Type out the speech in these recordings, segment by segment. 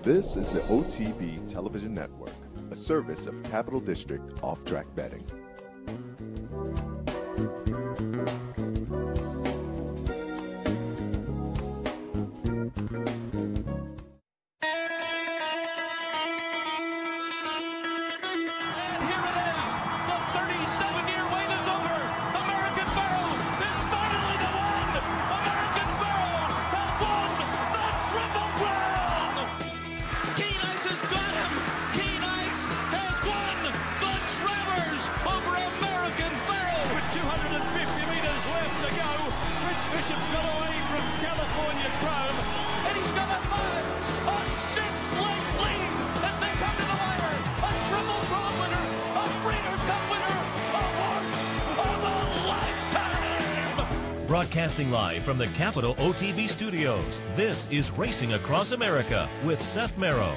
This is the OTB Television Network, a service of Capital District Off-Track Betting. Broadcasting live from the Capital OTB studios, this is Racing Across America with Seth Merrow.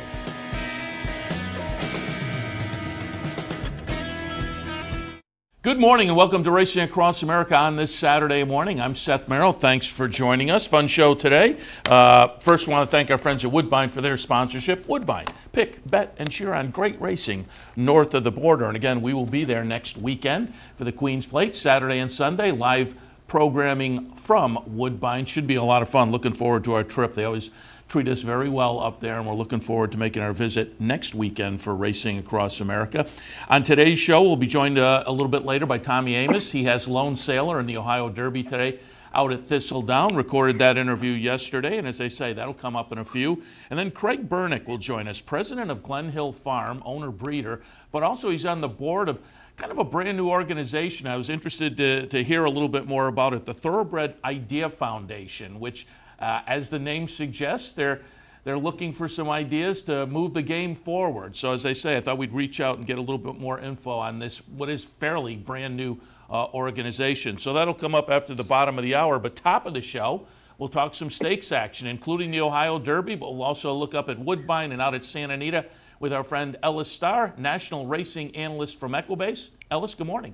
Good morning and welcome to Racing Across America on this Saturday morning. I'm Seth Merrow. Thanks for joining us. Fun show today. First, I want to thank our friends at Woodbine for their sponsorship. Woodbine, pick, bet, and cheer on great racing north of the border. And again, we will be there next weekend for the Queen's Plate, Saturday and Sunday, live programming from Woodbine. Should be a lot of fun. Looking forward to our trip. They always treat us very well up there, and we're looking forward to making our visit next weekend for Racing Across America. On today's show, we'll be joined a little bit later by Tommy Amos. He has Lone Sailor in the Ohio Derby today out at Thistledown. Recorded that interview yesterday, and as they say, that'll come up in a few. And then Craig Bernick will join us, president of Glen Hill Farm, owner-breeder, but also he's on the board of kind of a brand new organization. I was interested to hear a little bit more about it, the Thoroughbred Idea Foundation, which, as the name suggests, they're looking for some ideas to move the game forward. So as I say, I thought we'd reach out and get a little bit more info on this, what is fairly brand new organization. So that'll come up after the bottom of the hour. But top of the show, we'll talk some stakes action, including the Ohio Derby, but we'll also look up at Woodbine and out at Santa Anita with our friend Ellis Starr, national racing analyst from Equibase. Ellis, good morning.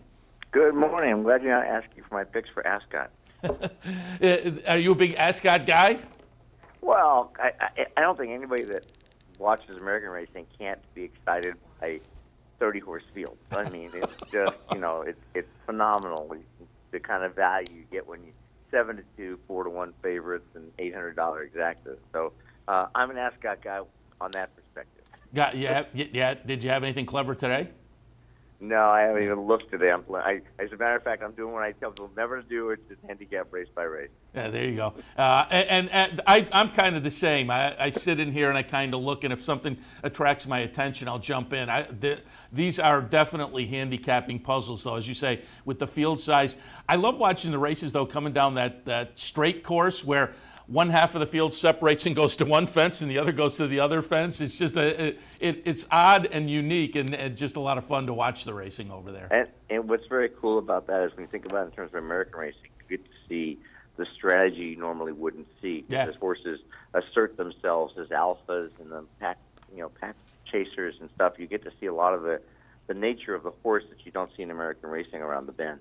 Good morning. I'm glad you're not asking for my picks for Ascot. Are you a big Ascot guy? Well, I don't think anybody that watches American racing can't be excited by 30-horse field. I mean, it's just, it's phenomenal, the kind of value you get when you 7-2, 4-1 favorites, and $800 exactas. So I'm an Ascot guy on that perspective. Yeah. Did you have anything clever today? No, I haven't even looked today. As a matter of fact, I'm doing what I tell people never to do, which is handicap race by race. Yeah, there you go. And I'm kind of the same. I sit in here and I kind of look, and if something attracts my attention, I'll jump in. These are definitely handicapping puzzles, though, as you say, with the field size. I love watching the races, though, coming down that straight course where one half of the field separates and goes to one fence and the other goes to the other fence. It's just it's odd and unique and just a lot of fun to watch the racing over there. And what's very cool about that is when you think about it in terms of American racing, you get to see the strategy you normally wouldn't see. Yeah. As horses assert themselves as alphas and the pack chasers and stuff, you get to see a lot of the nature of the horse that you don't see in American racing around the bend.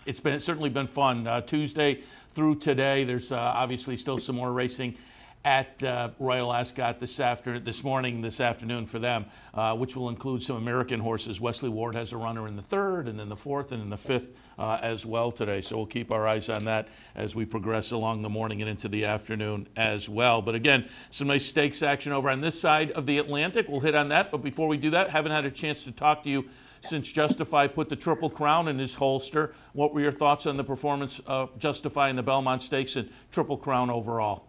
It's certainly been fun. Tuesday through today, there's obviously still some more racing at Royal Ascot this afternoon for them, which will include some American horses. Wesley Ward has a runner in the third, and then the fourth, and then the fifth as well today. So we'll keep our eyes on that as we progress along the morning and into the afternoon as well. But again, some nice stakes action over on this side of the Atlantic. We'll hit on that. But before we do that, haven't had a chance to talk to you since Justify put the Triple Crown in his holster. What were your thoughts on the performance of Justify in the Belmont Stakes and Triple Crown overall?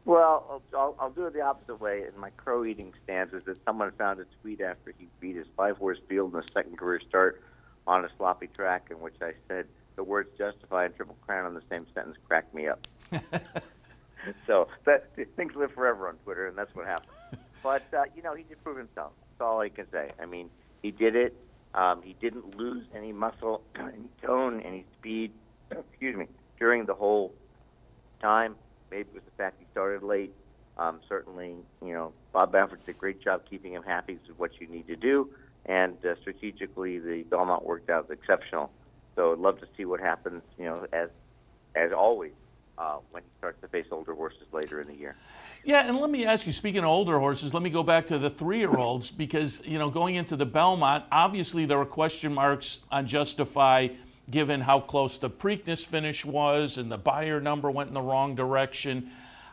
Well, I'll do it the opposite way. In my crow-eating stance is that someone found a tweet after he beat his 5-horse field in the second career start on a sloppy track in which I said the words Justify and Triple Crown in the same sentence cracked me up. So things live forever on Twitter, and that's what happened. But, he did prove himself. That's all I can say. I mean, he did it. He didn't lose any muscle, any tone, any speed, during the whole time. Maybe it was the fact he started late. Certainly, Bob Baffert did a great job keeping him happy. This is what you need to do. And strategically, the Belmont worked out exceptional. So I'd love to see what happens, as always, when he starts to face older horses later in the year. Yeah, and let me ask you, speaking of older horses, let me go back to the 3-year-olds because, going into the Belmont, obviously there were question marks on Justify given how close the Preakness finish was and the Beyer number went in the wrong direction.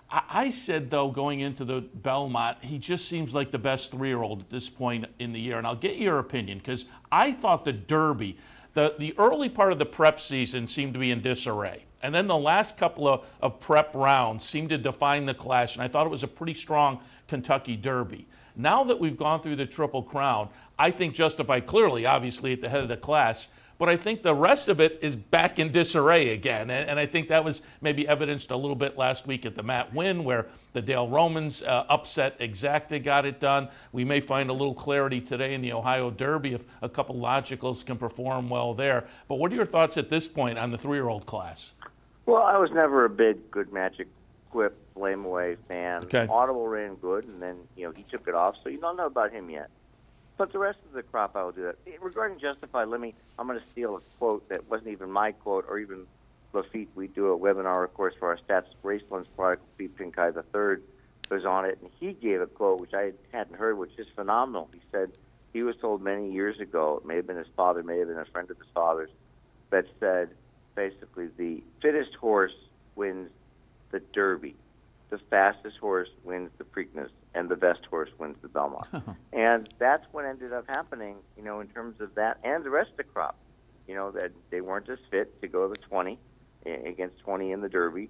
I said, though, going into the Belmont, he just seems like the best 3-year-old at this point in the year. And I'll get your opinion because I thought the Derby, the early part of the prep season seemed to be in disarray. And then the last couple of prep rounds seemed to define the class, and I thought it was a pretty strong Kentucky Derby. Now that we've gone through the Triple Crown, I think Justify clearly, obviously, at the head of the class, but I think the rest of it is back in disarray again. And I think that was maybe evidenced a little bit last week at the Matt Winn, where the Dale Romans upset Exacta got it done. We may find a little clarity today in the Ohio Derby if a couple logicals can perform well there. But what are your thoughts at this point on the 3-year-old class? Well, I was never a big Good Magic Quip Flame Away fan. Okay. Audible ran good, and then he took it off, so you don't know about him yet. But the rest of the crop, I will do that. Regarding Justify, I'm going to steal a quote that wasn't even my quote or even Lafitte. We do a webinar, of course, for our Stats Racelands product. Lafitte Pinkai III was on it, and he gave a quote which I hadn't heard, which is phenomenal. He said he was told many years ago, it may have been his father, may have been a friend of his father's, that said basically the fittest horse wins the Derby, the fastest horse wins the Preakness, and the best horse wins the Belmont. And that's what ended up happening, in terms of that and the rest of the crop. That they weren't as fit to go to the 20 against 20 in the Derby.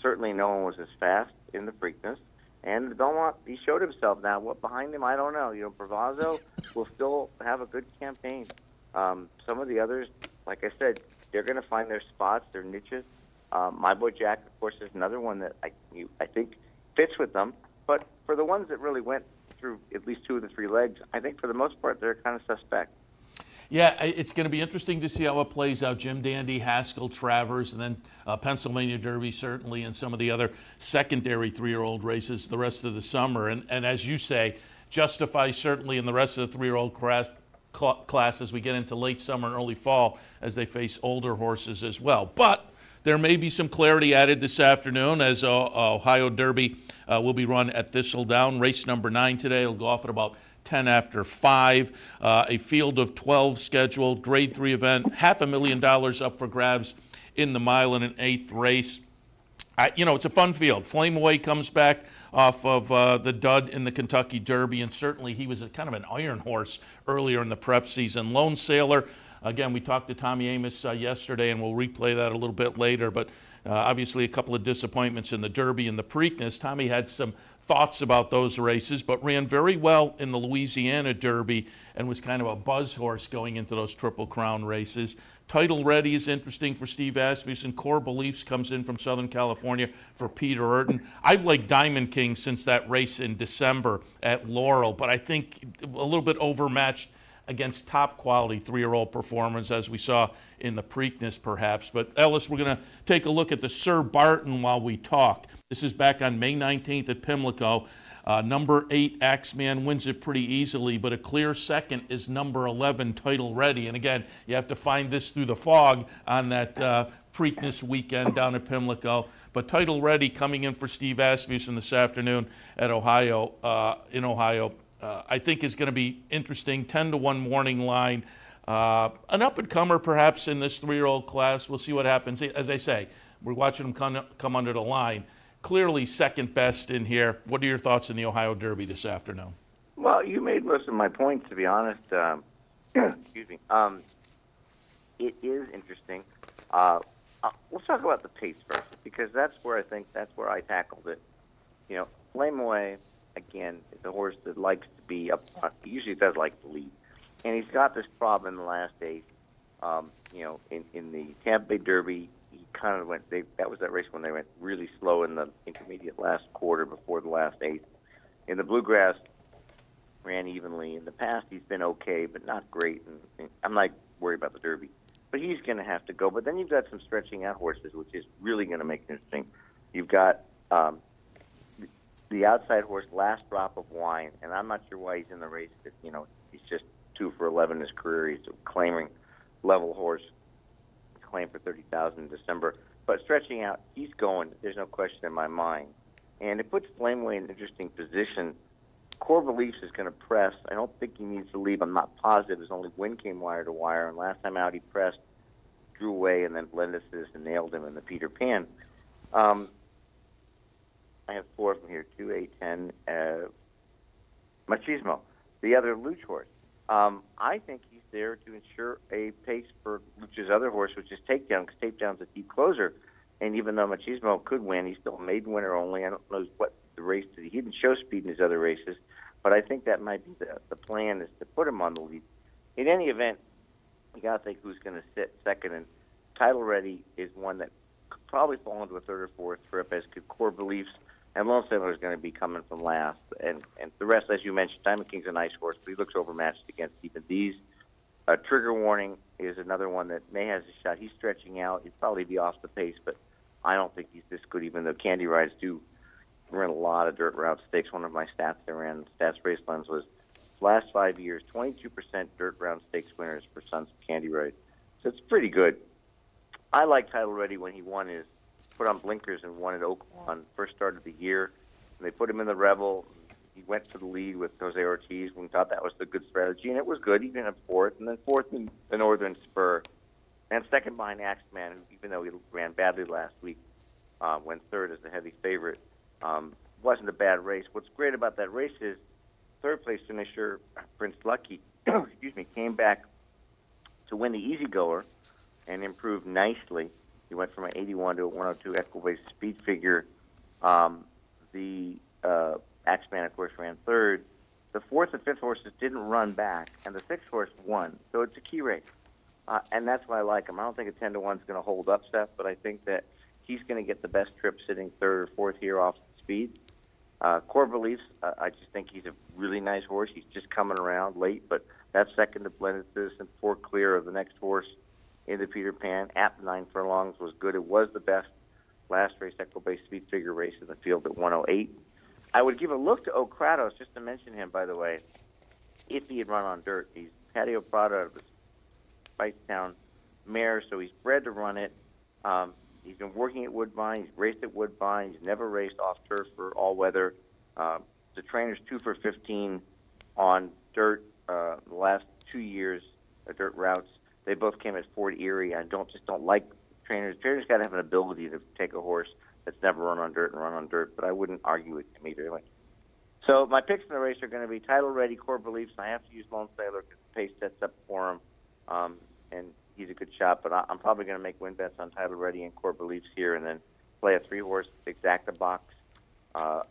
Certainly no one was as fast in the Preakness. And the Belmont, he showed himself now. What behind him, I don't know. Bravazzo will still have a good campaign. Some of the others, like I said, they're going to find their spots, their niches. My Boy Jack, of course, is another one that I think fits with them. But for the ones that really went through at least 2 of the 3 legs, I think for the most part they're kind of suspect. Yeah, it's going to be interesting to see how it plays out. Jim Dandy, Haskell, Travers, and then Pennsylvania Derby certainly, and some of the other secondary 3-year-old races the rest of the summer. And as you say, Justify certainly in the rest of the 3-year-old class as we get into late summer and early fall as they face older horses as well. But there may be some clarity added this afternoon as Ohio Derby will be run at Thistledown. Race number 9 today. It'll go off at about 10 after 5. A field of 12 scheduled. Grade 3 event. $500,000 up for grabs in the mile and an 8th race. It's a fun field. Flame Away comes back off of the dud in the Kentucky Derby, and certainly he was kind of an iron horse earlier in the prep season. Lone Sailor. Again, we talked to Tommy Amos yesterday, and we'll replay that a little bit later, but obviously a couple of disappointments in the Derby and the Preakness. Tommy had some thoughts about those races, but ran very well in the Louisiana Derby and was kind of a buzz horse going into those Triple Crown races. Title Ready is interesting for Steve Asmussen. Core Beliefs comes in from Southern California for Peter Urton. I've liked Diamond King since that race in December at Laurel, but I think a little bit overmatched against top quality 3-year-old performers as we saw in the Preakness perhaps. But Ellis, we're going to take a look at the Sir Barton while we talk. This is back on May 19th at Pimlico. Number 8, Axeman, wins it pretty easily, but a clear second is number 11, Title Ready. And again, you have to find this through the fog on that Preakness weekend down at Pimlico. But Title Ready coming in for Steve Asmussen this afternoon at Ohio, in Ohio. I think is going to be interesting. 10-1 morning line. An up-and-comer perhaps in this 3-year-old class. We'll see what happens. As I say, we're watching him come under the line. Clearly second best in here. What are your thoughts in the Ohio Derby this afternoon? Well, you made most of my points, to be honest. Excuse me. It is interesting. Let's talk about the pace first, because that's where I tackled it. Flame Away, again, is a horse that likes to be up front. He usually does like to lead. And he's got this problem in the last 8. In the Tampa Bay Derby, he kind of went, that was that race when they went really slow in the intermediate last quarter before the last 8. In the Bluegrass, ran evenly. In the past, he's been okay, but not great. And I'm not worried about the Derby. But he's going to have to go. But then you've got some stretching out horses, which is really going to make it interesting. You've got the outside horse, Last Drop of Wine, and I'm not sure why he's in the race. He's just 2 for 11 in his career. He's a claiming level horse, claimed for $30,000 in December. But stretching out, he's going. There's no question in my mind. And it puts Flameway in an interesting position. Core Beliefs is going to press. I don't think he needs to leave. I'm not positive. His only win came wire to wire. And last time out, he pressed, drew away, and then blended this and nailed him in the Peter Pan. I have 4 of them here, 2, 8, 10. Machismo, the other Luch horse. I think he's there to ensure a pace for Luch's other horse, which is Takedown, because Takedown's a deep closer. And even though Machismo could win, he's still a maiden winner only. I don't know what the race did. He didn't show speed in his other races, but I think that might be the plan, is to put him on the lead. In any event, you got to think who's going to sit second. And Title Ready is one that could probably fall into a third or fourth trip, as could Core Beliefs. And Lone Sailor is going to be coming from last. And the rest, as you mentioned, Diamond King's a nice horse, but he looks overmatched against even these. Trigger Warning is another one that may have a shot. He's stretching out. He'd probably be off the pace, but I don't think he's this good, even though Candy Rides do run a lot of dirt route stakes. One of my stats I ran, Stats Race Lens, was last 5 years, 22% dirt round stakes winners for Sons of Candy Ride. So it's pretty good. I like Title Ready when he won his, put on blinkers and won at Oaklawn, first start of the year. And they put him in the Rebel. He went to the lead with Jose Ortiz. We thought that was the good strategy, and it was good. He ended up fourth, and then fourth in the Northern Spur. And second behind Axeman, who, even though he ran badly last week, went third as the heavy favorite. Wasn't a bad race. What's great about that race is third place finisher Prince Lucky, excuse me, came back to win the Easy Goer and improved nicely. He went from an 81 to a 102 equibase speed figure. The Axeman, of course, ran third. The fourth and fifth horses didn't run back, and the sixth horse won. So it's a key race. And that's why I like him. I don't think a 10 to 1 is going to hold up, Seth, but I think that he's going to get the best trip sitting third or fourth here off speed. Core Beliefs, I just think he's a really nice horse. He's just coming around late, but that's second to Blended Citizen, 4 clear of the next horse in the Peter Pan. At 9 furlongs was good. It was the best last race equibase speed figure race in the field at 108. I would give a look to Okratos, just to mention him, by the way, if he had run on dirt. He's Patio Prado of the Spicetown mare, so he's bred to run it. He's been working at Woodbine. He's raced at Woodbine. He's never raced off turf for all weather. The trainer's 2 for 15 on dirt the last 2 years, dirt routes. They both came at Fort Erie. I don't like trainers. Trainers got to have an ability to take a horse that's never run on dirt and run on dirt, but I wouldn't argue with him either way. So my picks in the race are going to be Title Ready, Core Beliefs. I have to use Lone Sailor because the pace sets up for him, and he's a good shot. But I'm probably going to make win bets on Title Ready and Core Beliefs here, and then play a 3-horse Exacta box. I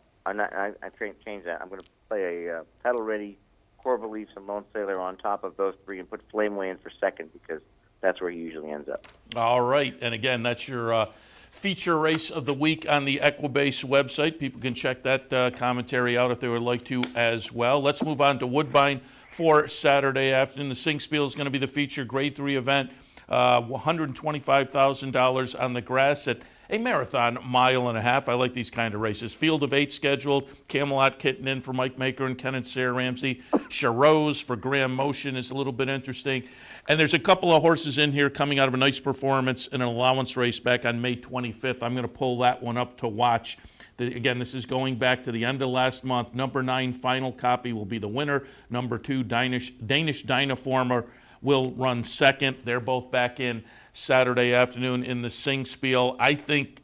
change that. I'm going to play a Title Ready, Core Beliefs, and Lone Sailor on top of those 3, and put Flameway in for second because that's where he usually ends up. All right, and again, that's your feature race of the week on the Equibase website. People can check that commentary out if they would like to as well. Let's move on to Woodbine for Saturday afternoon. The Singspiel is going to be the feature Grade 3 event. $125,000 on the grass at a marathon 1.5 miles. I like these kind of races. Field of 8 scheduled. Camelot Kitten in for Mike Maker and Ken and Sarah Ramsey. Charose for Graham Motion is a little bit interesting. And there's a couple of horses in here coming out of a nice performance in an allowance race back on May 25th. I'm going to pull that one up to watch. Again, this is going back to the end of last month. Number 9, Final Copy, will be the winner. Number 2, Danish Dynaformer will run second. They're both back in Saturday afternoon in the Singspiel. I think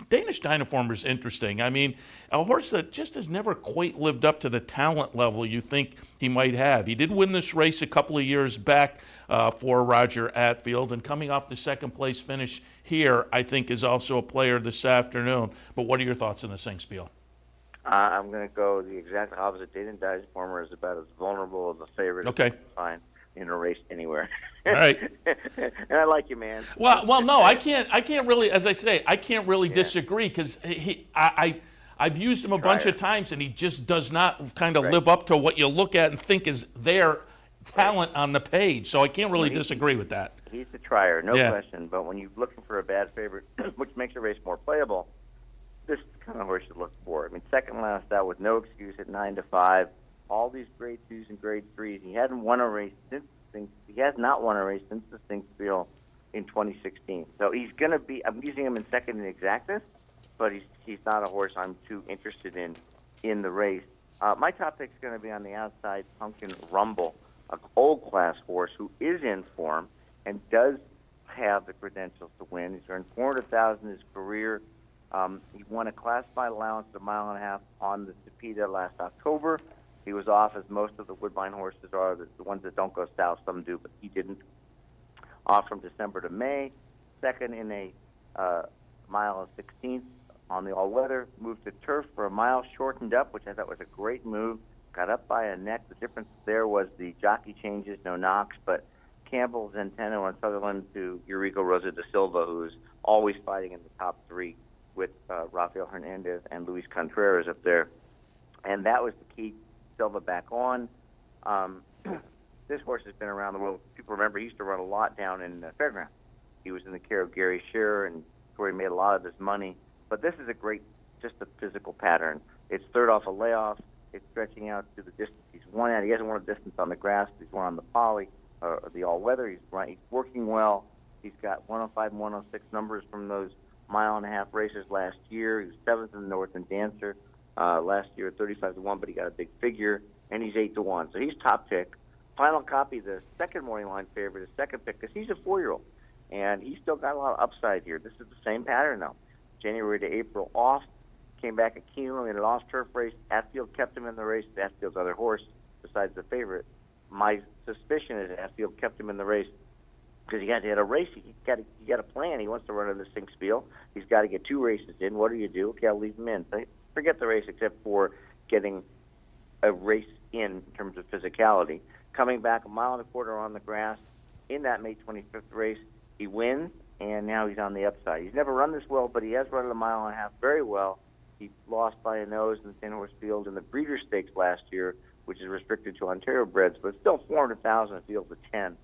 Danish Dynaformer is interesting. I mean, a horse that just has never quite lived up to the talent level you think he might have. He did win this race a couple of years back for Roger Attfield, and coming off the second place finish here, I think is also a player this afternoon. But what are your thoughts on the Singspiel? I'm going to go the exact opposite. Danish Dynaformer is about as vulnerable as a favorite as you can find in a race anywhere. All right. And I like you, man. Well, no, I can't really, as I say, I can't really disagree because I've used him a bunch of times and he just does not kind of live up to what you look at and think is their talent on the page. So I can't really disagree with that. He's the trier, no question. But when you're looking for a bad favorite, which makes the race more playable, this is the kind of horse you look for. I mean, second last out with no excuse at 9-5. All these grade 2s and grade 3s. He hadn't won a race since he has not won a race since the Singspiel in 2016. So he's going to be. I'm using him in second in exactness, but he's not a horse I'm too interested in the race. My top pick is going to be on the outside, Pumpkin Rumble, an old class horse who is in form and does have the credentials to win. He's earned $400,000 in his career. He won a classified allowance at 1.5 miles on the Tapeta last October. He was off, as most of the Woodbine horses are, the ones that don't go south. Some do, but he didn't. Off from December to May. Second in a mile and 16th on the all-weather. Moved to turf for a mile, shortened up, which I thought was a great move. Got up by a neck. The difference there was the jockey changes, no knocks, but Campbell, Zenteno, and Sutherland to Eurico Rosa da Silva, who's always fighting in the top three with Rafael Hernandez and Luis Contreras up there. And that was the key. Silva back on. This horse has been around the world. People remember he used to run a lot down in Fairgrounds. He was in the care of Gary Shearer, and where he made a lot of his money. But this is a great, just a physical pattern. It's third off a layoff. It's stretching out to the distance he's won at. He hasn't won a distance on the grass. He's won on the poly, or the all-weather. He's working well. He's got 105 and 106 numbers from those 1.5 mile races last year. He was 7th in the Northern Dancer last year at 35-1, but he got a big figure, and he's 8-1. So he's top pick. Final copy, the second morning line favorite, is second pick, because he's a 4-year-old, and he's still got a lot of upside here. This is the same pattern, though. January to April off, came back at Keeneland in an off-turf race. Atfield kept him in the race. Atfield's other horse, besides the favorite. My suspicion is Atfield kept him in the race because he had a race. He got a plan. He wants to run in the Singspiel. He's got to get 2 races in. What do? Okay, I'll leave him in. So forget the race except for getting a race in terms of physicality. Coming back 1.25 miles on the grass in that May 25th race, he wins, and now he's on the upside. He's never run this well, but he has run it 1.5 miles very well. He lost by a nose in the 10-horse field in the Breeders' Stakes last year, which is restricted to Ontario breds, but still $400,000 a field of 10.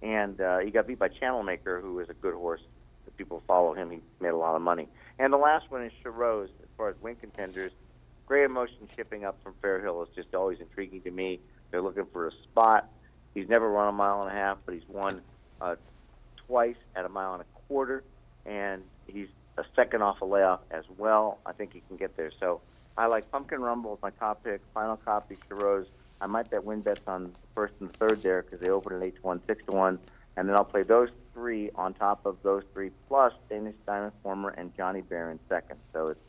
And he got beat by Channel Maker, who is a good horse. If people follow him, he made a lot of money. And the last one is Charose, as far as win contenders. Great Emotion shipping up from Fairhill is just always intriguing to me. They're looking for a spot. He's never run 1.5 miles, but he's won twice at 1.25 miles, and he's a second off a layoff as well. I think he can get there. So I like Pumpkin Rumble as my top pick. Final copy, Charose. I might bet win bets on the first and third there because they open at 8-1, 6-1, and then I'll play those 3 on top of those 3 plus Danish Diamond Former and Johnny Bear in second. So it's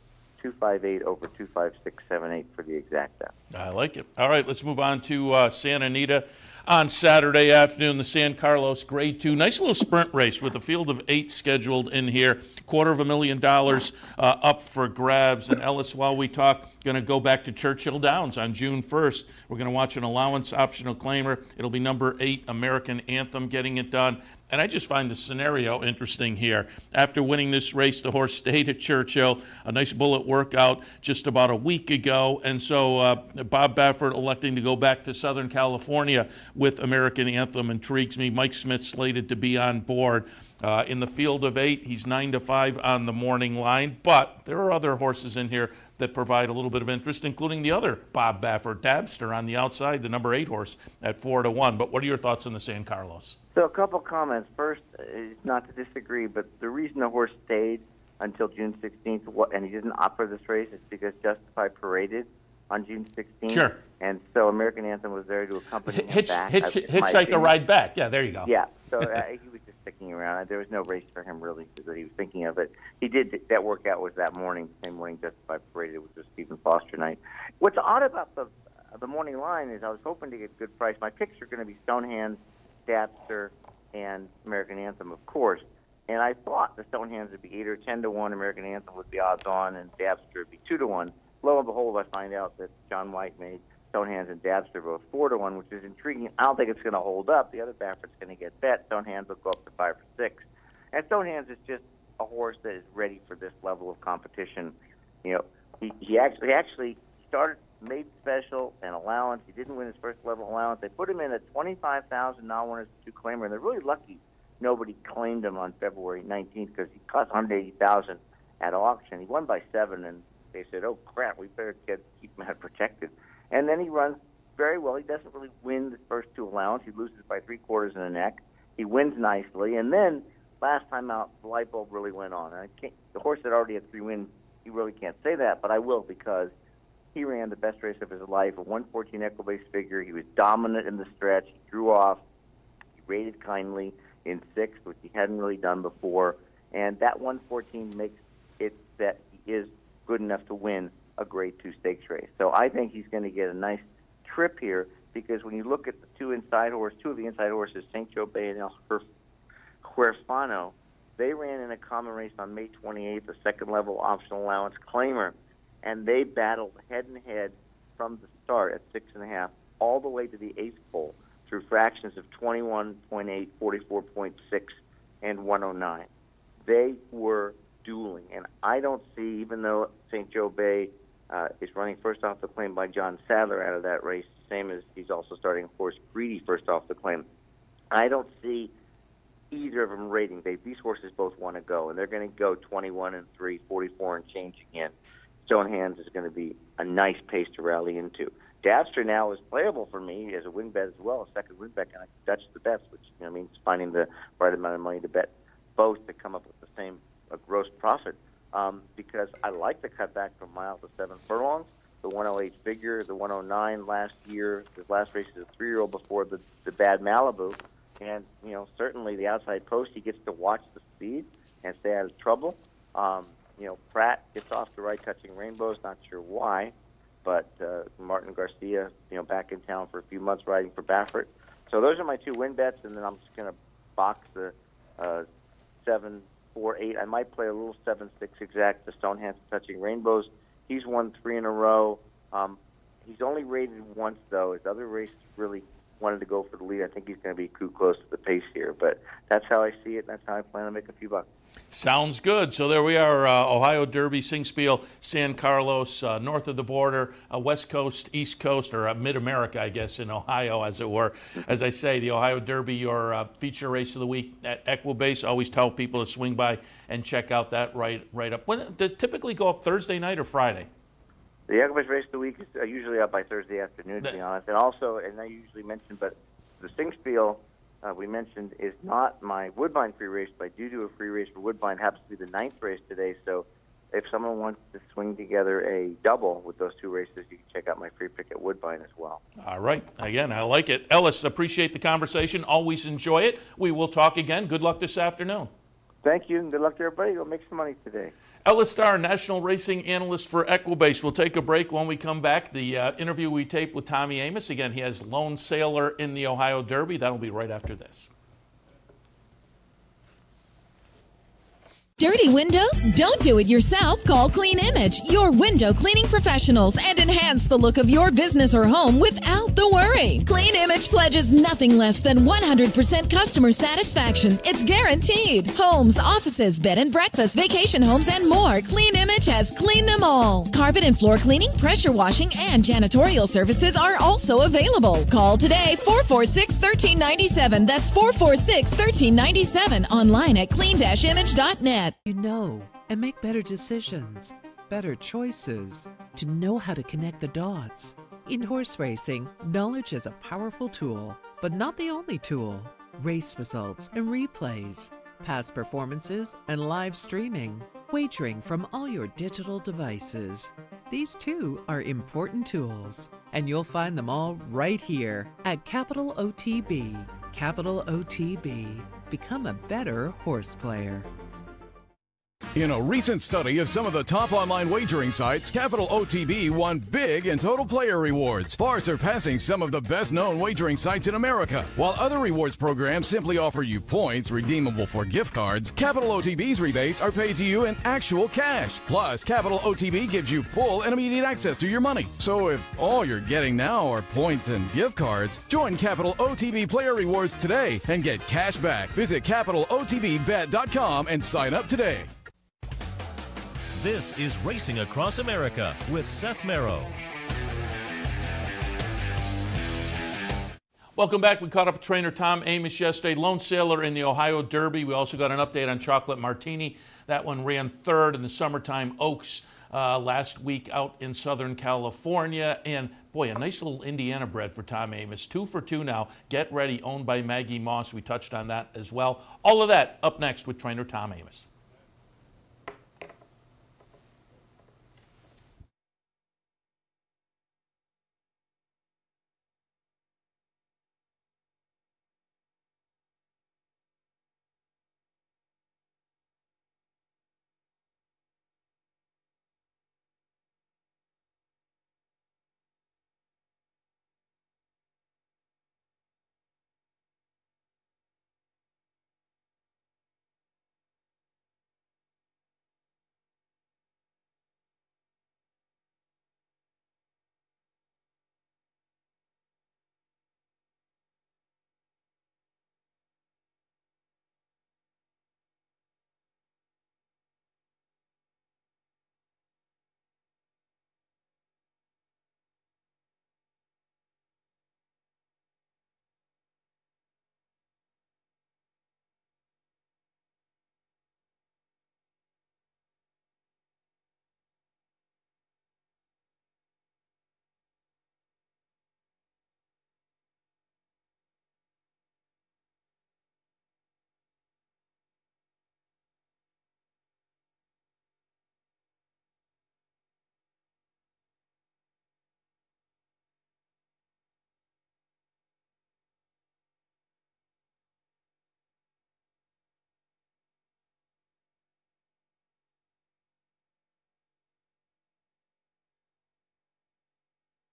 258 over 25678 for the exacta. I like it. All right, let's move on to Santa Anita on Saturday afternoon, the San Carlos Grade 2. Nice little sprint race with a field of 8 scheduled in here. $250,000 up for grabs. And Ellis, while we talk, going to go back to Churchill Downs on June 1st. We're going to watch an allowance optional claimer. It'll be number 8, American Anthem, getting it done. And I just find the scenario interesting here. After winning this race, the horse stayed at Churchill, a nice bullet workout just about a week ago. And so Bob Baffert electing to go back to Southern California with American Anthem intrigues me. Mike Smith slated to be on board. In the field of 8, he's 9-5 on the morning line. But there are other horses in here that provide a little bit of interest, including the other Bob Baffert, Dabster, on the outside, the number 8 horse at 4-1. But what are your thoughts on the San Carlos? So a couple comments. First, not to disagree, but the reason the horse stayed until June 16th and he didn't opt for this race is because Justified paraded on June 16th. Sure. And so American Anthem was there to accompany him back. Hitchhike a ride back. Yeah, there you go. Yeah. So he was just sticking around. There was no race for him really that he was thinking of it. He did that workout was that morning, same morning Justified paraded, which was Stephen Foster night. What's odd about the morning line is I was hoping to get a good price. My picks are going to be Stonehands, Dabster, and American Anthem, of course. And I thought the Stonehands would be 8 or 10-1, American Anthem would be odds on, and Dabster would be 2-1. Lo and behold, I find out that John White made Stonehands and Dabster both 4-1, which is intriguing. I don't think it's going to hold up. The other Baffert's going to get bet. Stonehands will go up to 5 or 6. And Stonehands is just a horse that is ready for this level of competition. You know, he actually started, made special and allowance. He didn't win his first level allowance. They put him in at $25,000 non-winners to claimer, and they're really lucky nobody claimed him on February 19th because he cost $180,000 at auction. He won by 7, and they said, "Oh crap, we better keep him protected." And then he runs very well. He doesn't really win the first 2 allowance. He loses by 3/4 in the neck. He wins nicely, and then last time out, the light bulb really went on. And the horse that already had 3 wins, you really can't say that, but I will, because he ran the best race of his life, a 114 Equibase figure. He was dominant in the stretch. He drew off. He rated kindly in 6th, which he hadn't really done before. And that 114 makes it that he is good enough to win a Grade 2 stakes race. So I think he's going to get a nice trip here, because when you look at the two of the inside horses, St. Jobei and El Huerfano, they ran in a common race on May 28th, a second-level optional allowance claimer, and they battled head-and-head from the start at 6.5 all the way to the 8th pole through fractions of 21.8, 44.6, and 109. They were dueling, and I don't see, even though St. Jobei is running first off the claim by John Sadler out of that race, same as he's also starting horse Greedy first off the claim, I don't see either of them rating. These horses both want to go, and they're going to go 21-3, 44 and change again. Stonehands is going to be a nice pace to rally into. Dabster now is playable for me as a win bet as well, a second win bet, and I Dutch the best, which means finding the right amount of money to bet both to come up with the same gross profit. Because I like the cutback from mile to 7 furlongs, the 108 figure, the 109 last year. His last race is a 3-year-old before the bad Malibu. And, certainly the outside post, he gets to watch the speed and stay out of trouble. Pratt gets off to Right Touching Rainbows, not sure why, but Martin Garcia, back in town for a few months riding for Baffert. So those are my 2 win bets, and then I'm just going to box the 7, 4, 8. I might play a little 7, 6 exact, the Stonehands Touching Rainbows. He's won 3 in a row. He's only rated once, though. His other races really wanted to go for the lead. I think he's going to be too close to the pace here, but that's how I see it, and that's how I plan to make a few bucks. Sounds good. So there we are, Ohio Derby, Singspiel, San Carlos, north of the border, West Coast, East Coast, or Mid-America, I guess, in Ohio, as it were. As I say, the Ohio Derby, your feature race of the week at Equibase. Always tell people to swing by and check out that right up. When does it typically go up, Thursday night or Friday? The Equibase race of the week is usually up by Thursday afternoon, to be honest. And also, and I usually mention, but the Singspiel, we mentioned, is not my Woodbine free race, but I do a free race for Woodbine. It happens to be the 9th race today, so if someone wants to swing together a double with those 2 races, you can check out my free pick at Woodbine as well. All right. Again, I like it. Ellis, appreciate the conversation. Always enjoy it. We will talk again. Good luck this afternoon. Thank you, and good luck to everybody. Go make some money today. Ellis Starr, national racing analyst for Equibase. We'll take a break. When we come back, the interview we taped with Tommy Amos. Again, he has Lone Sailor in the Ohio Derby. That'll be right after this. Dirty windows? Don't do it yourself. Call Clean Image, your window cleaning professionals, and enhance the look of your business or home without the worry. Clean Image pledges nothing less than 100% customer satisfaction. It's guaranteed. Homes, offices, bed and breakfast, vacation homes, and more. Clean Image has cleaned them all. Carpet and floor cleaning, pressure washing, and janitorial services are also available. Call today, 446-1397. That's 446-1397. Online at clean-image.net. You know and make better decisions, better choices, to know how to connect the dots. In horse racing, knowledge is a powerful tool, but not the only tool. Race results and replays, past performances and live streaming, wagering from all your digital devices. These too are important tools, and you'll find them all right here at Capital OTB. Capital OTB. Become a better horse player. In a recent study of some of the top online wagering sites, Capital OTB won big in total player rewards, far surpassing some of the best-known wagering sites in America. While other rewards programs simply offer you points redeemable for gift cards, Capital OTB's rebates are paid to you in actual cash. Plus, Capital OTB gives you full and immediate access to your money. So if all you're getting now are points and gift cards, join Capital OTB Player Rewards today and get cash back. Visit CapitalOTBBet.com and sign up today. This is Racing Across America with Seth Merrow. Welcome back. We caught up with trainer Tom Amos yesterday. Lone Sailor in the Ohio Derby. We also got an update on Chocolate Martini. That one ran 3rd in the Summertime Oaks last week out in Southern California. And boy, a nice little Indiana bred for Tom Amoss. 2 for 2 now. Get Ready, owned by Maggie Moss. We touched on that as well. All of that up next with trainer Tom Amoss.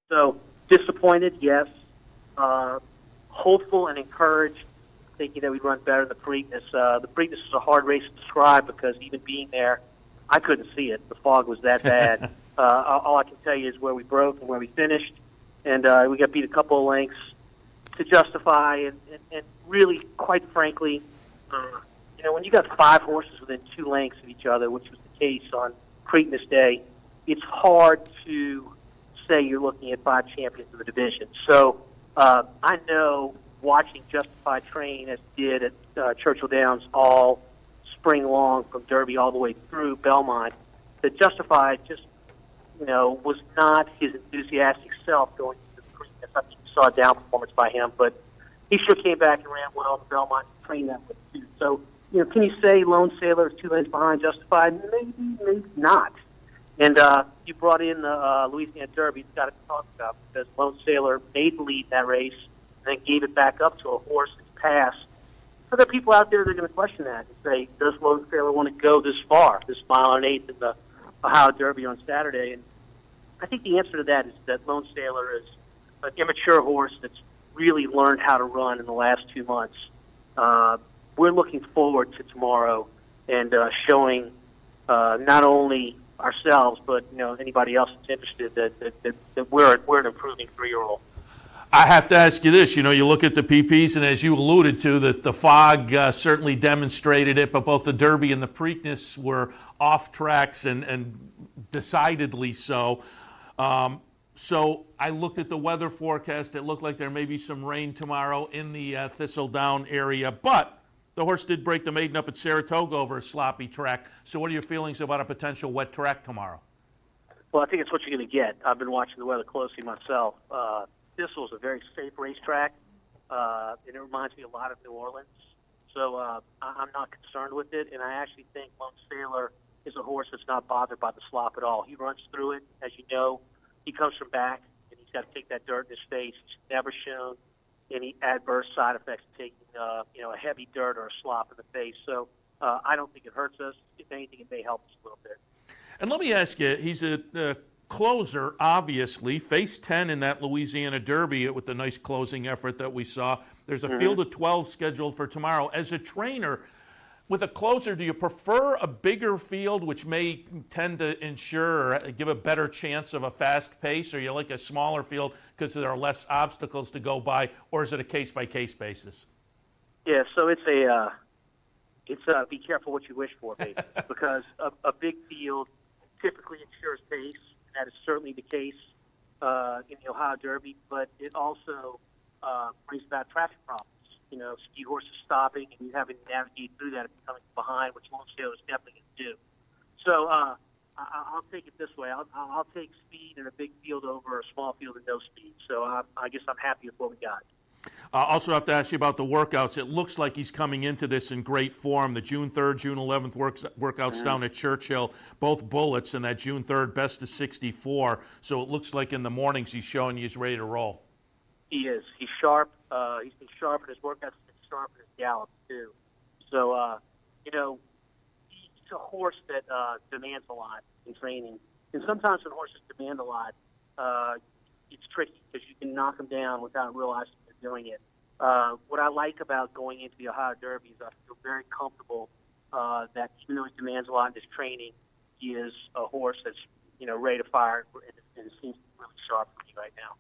So disappointed, yes. Hopeful and encouraged, thinking that we'd run better in the Preakness. The Preakness is a hard race to describe because even being there, I couldn't see it. The fog was that bad. All I can tell you is where we broke and where we finished, and we got beat a couple of lengths to justify. And really, quite frankly, when you got 5 horses within 2 lengths of each other, which was the case on Preakness Day, it's hard to say you're looking at 5 champions of the division. So I know watching Justified train as it did at Churchill Downs all spring long from Derby all the way through Belmont, that Justified just, was not his enthusiastic self going into the Preakness. I think we saw a down performance by him, but he sure came back and ran well in Belmont and trained that way too. So, can you say Lone Sailor is 2 lengths behind Justified? Maybe not. And you brought in the Louisiana Derby. You've got to talk about, because Lone Sailor made the lead in that race and then gave it back up to a horse that's passed. So there are people out there that are going to question that and say, does Lone Sailor want to go this far, this 1 1/8 in the Ohio Derby on Saturday? And I think the answer to that is that Lone Sailor is an immature horse that's really learned how to run in the last 2 months. We're looking forward to tomorrow and showing not only ourselves, but anybody else that's interested that we're an improving 3-year-old. I have to ask you this. You look at the PPs, and as you alluded to, that the fog certainly demonstrated it, but both the Derby and the Preakness were off tracks and decidedly so. So I looked at the weather forecast. It looked like there may be some rain tomorrow in the Thistledown area, but the horse did break the maiden up at Saratoga over a sloppy track. So what are your feelings about a potential wet track tomorrow? Well, I think it's what you're going to get. I've been watching the weather closely myself. Thistle is a very safe racetrack, and it reminds me a lot of New Orleans. So I'm not concerned with it, and I actually think Lone Sailor is a horse that's not bothered by the slop at all. He runs through it. As you know, he comes from back, and he's got to take that dirt in his face. He's never shown any adverse side effects of taking a heavy dirt or a slop in the face. So I don't think it hurts us. If anything, it may help us a little bit. And let me ask you, he's a closer, obviously, faced 10 in that Louisiana Derby with the nice closing effort that we saw. There's a field of 12 scheduled for tomorrow. As a trainer, with a closer, do you prefer a bigger field, which may tend to ensure or give a better chance of a fast pace, or you like a smaller field because there are less obstacles to go by, or is it a case-by-case basis? Yeah, so it's be careful what you wish for, baby, because a big field typically ensures pace. That is certainly the case in the Ohio Derby, but it also brings about traffic problems. Ski horses stopping, and you having to navigate through that if you're coming behind, which Lone Sailor is definitely going to do. So I'll take it this way. I'll take speed in a big field over a small field and no speed. So I guess I'm happy with what we got. Also have to ask you about the workouts. It looks like he's coming into this in great form. The June 3rd, June 11th workouts down at Churchill, both bullets, and that June 3rd best of 64. So it looks like in the mornings he's showing you he's ready to roll. He is. He's sharp. He's been sharp in his workouts. He's been sharp in his gallop, too. So, he's a horse that demands a lot in training. And sometimes when horses demand a lot, it's tricky because you can knock them down without realizing they're doing it. What I like about going into the Ohio Derby is I feel very comfortable that even though he demands a lot in his training, he is a horse that's, ready to fire, and it seems really sharp for me right now.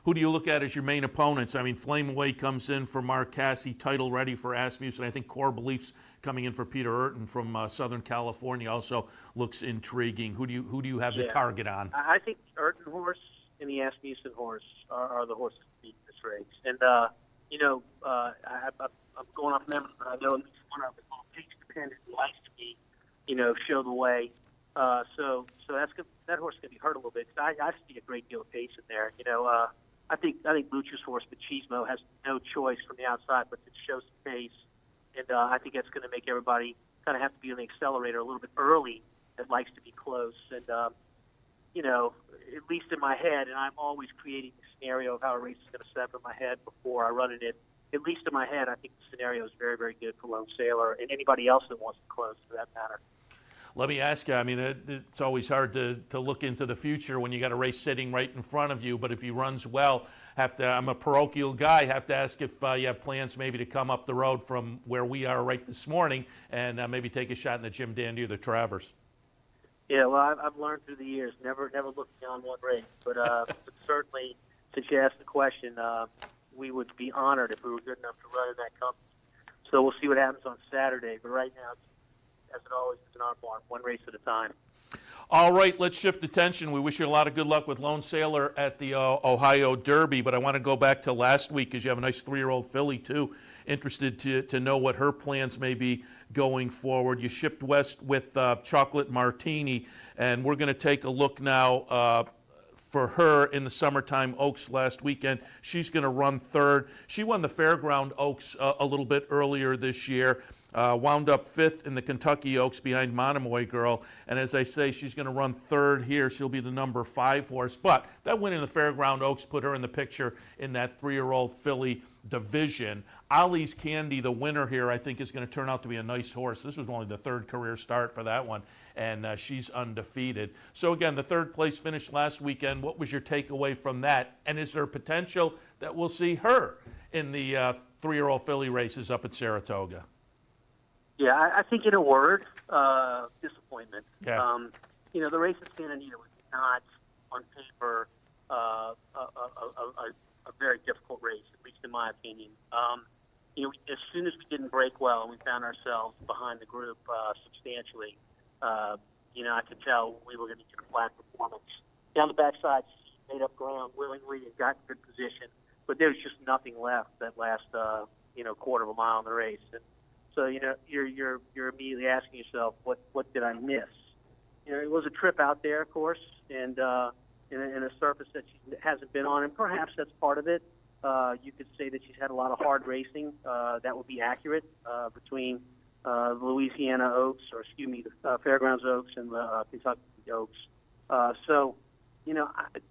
Who do you look at as your main opponents? I mean, Flame Away comes in for Mark Casse, title ready for Asmussen. I think Core Beliefs coming in for Peter Urton from Southern California also looks intriguing. Who do you have the target on? I think the Urton horse and the Asmussen horse are the horses to beat this race. And I'm going off memory, but I know at least one of them is pace dependent and likes to be, show the way. So that's good. That horse is going to be hurt a little bit. I see a great deal of pace in there. I think Lucha's horse, Machismo, has no choice from the outside but to show some pace, and I think that's going to make everybody kind of have to be on the accelerator a little bit early that likes to be close. And, at least in my head, and I'm always creating the scenario of how a race is going to set up in my head before I run it in. At least in my head, I think the scenario is very, very good for Lone Sailor and anybody else that wants to close for that matter. Let me ask you, I mean, it's always hard to look into the future when you got a race sitting right in front of you, but if he runs well, I'm a parochial guy, have to ask if you have plans maybe to come up the road from where we are right this morning and maybe take a shot in the Jim Dandy or the Travers. Yeah, well, I've learned through the years, never look beyond one race, but certainly, since you asked the question, we would be honored if we were good enough to run in that company. So we'll see what happens on Saturday, but right now, as it always is in our farm, one race at a time. All right, let's shift attention. We wish you a lot of good luck with Lone Sailor at the Ohio Derby, but I want to go back to last week because you have a nice 3-year-old filly, too. Interested to know what her plans may be going forward. You shipped west with Chocolate Martini, and we're going to take a look now for her in the Summertime Oaks last weekend. She's going to run third. She won the Fairground Oaks a little bit earlier this year. Wound up 5th in the Kentucky Oaks behind Monomoy Girl. And as I say, she's going to run third here. She'll be the number 5 horse. But that win in the Fairground Oaks put her in the picture in that 3-year-old filly division. Ollie's Candy, the winner here, I think is going to turn out to be a nice horse. This was only the 3rd career start for that one, and she's undefeated. So again, the 3rd place finish last weekend. What was your takeaway from that? And is there potential that we'll see her in the 3-year-old filly races up at Saratoga? Yeah, I think in a word, disappointment. Yeah. The race at Santa Anita was not, on paper, a very difficult race, at least in my opinion. As soon as we didn't break well and we found ourselves behind the group substantially, I could tell we were going to get a flat performance. Down the backside, she made up ground willingly and got in good position, but there was just nothing left that last, quarter of a mile in the race. And so, you're immediately asking yourself, what did I miss? It was a trip out there, of course, and in a surface that she hasn't been on, and perhaps that's part of it. You could say that she's had a lot of hard racing. That would be accurate between the Louisiana Oaks, the Fairgrounds Oaks and the Kentucky Oaks.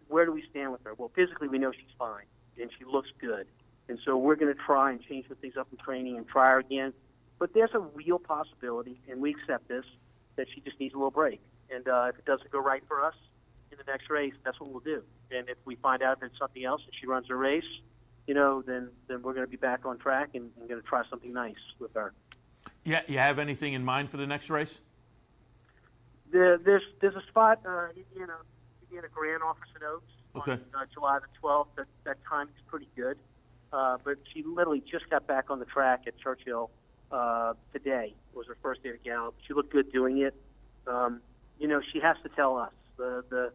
Where do we stand with her? Well, physically we know she's fine, and she looks good. And so we're going to try and change the things up in training and try her again. But there's a real possibility, and we accept this, that she just needs a little break. And if it doesn't go right for us in the next race, that's what we'll do. And if we find out that it's something else and she runs a race, then we're going to be back on track and going to try something nice with her. Yeah, you have anything in mind for the next race? There's a spot, Indiana Grand Office in Oaks on July the 12th. That time is pretty good. But she literally just got back on the track at Churchill today. It was her first day of gallop. She looked good doing it. She has to tell us. The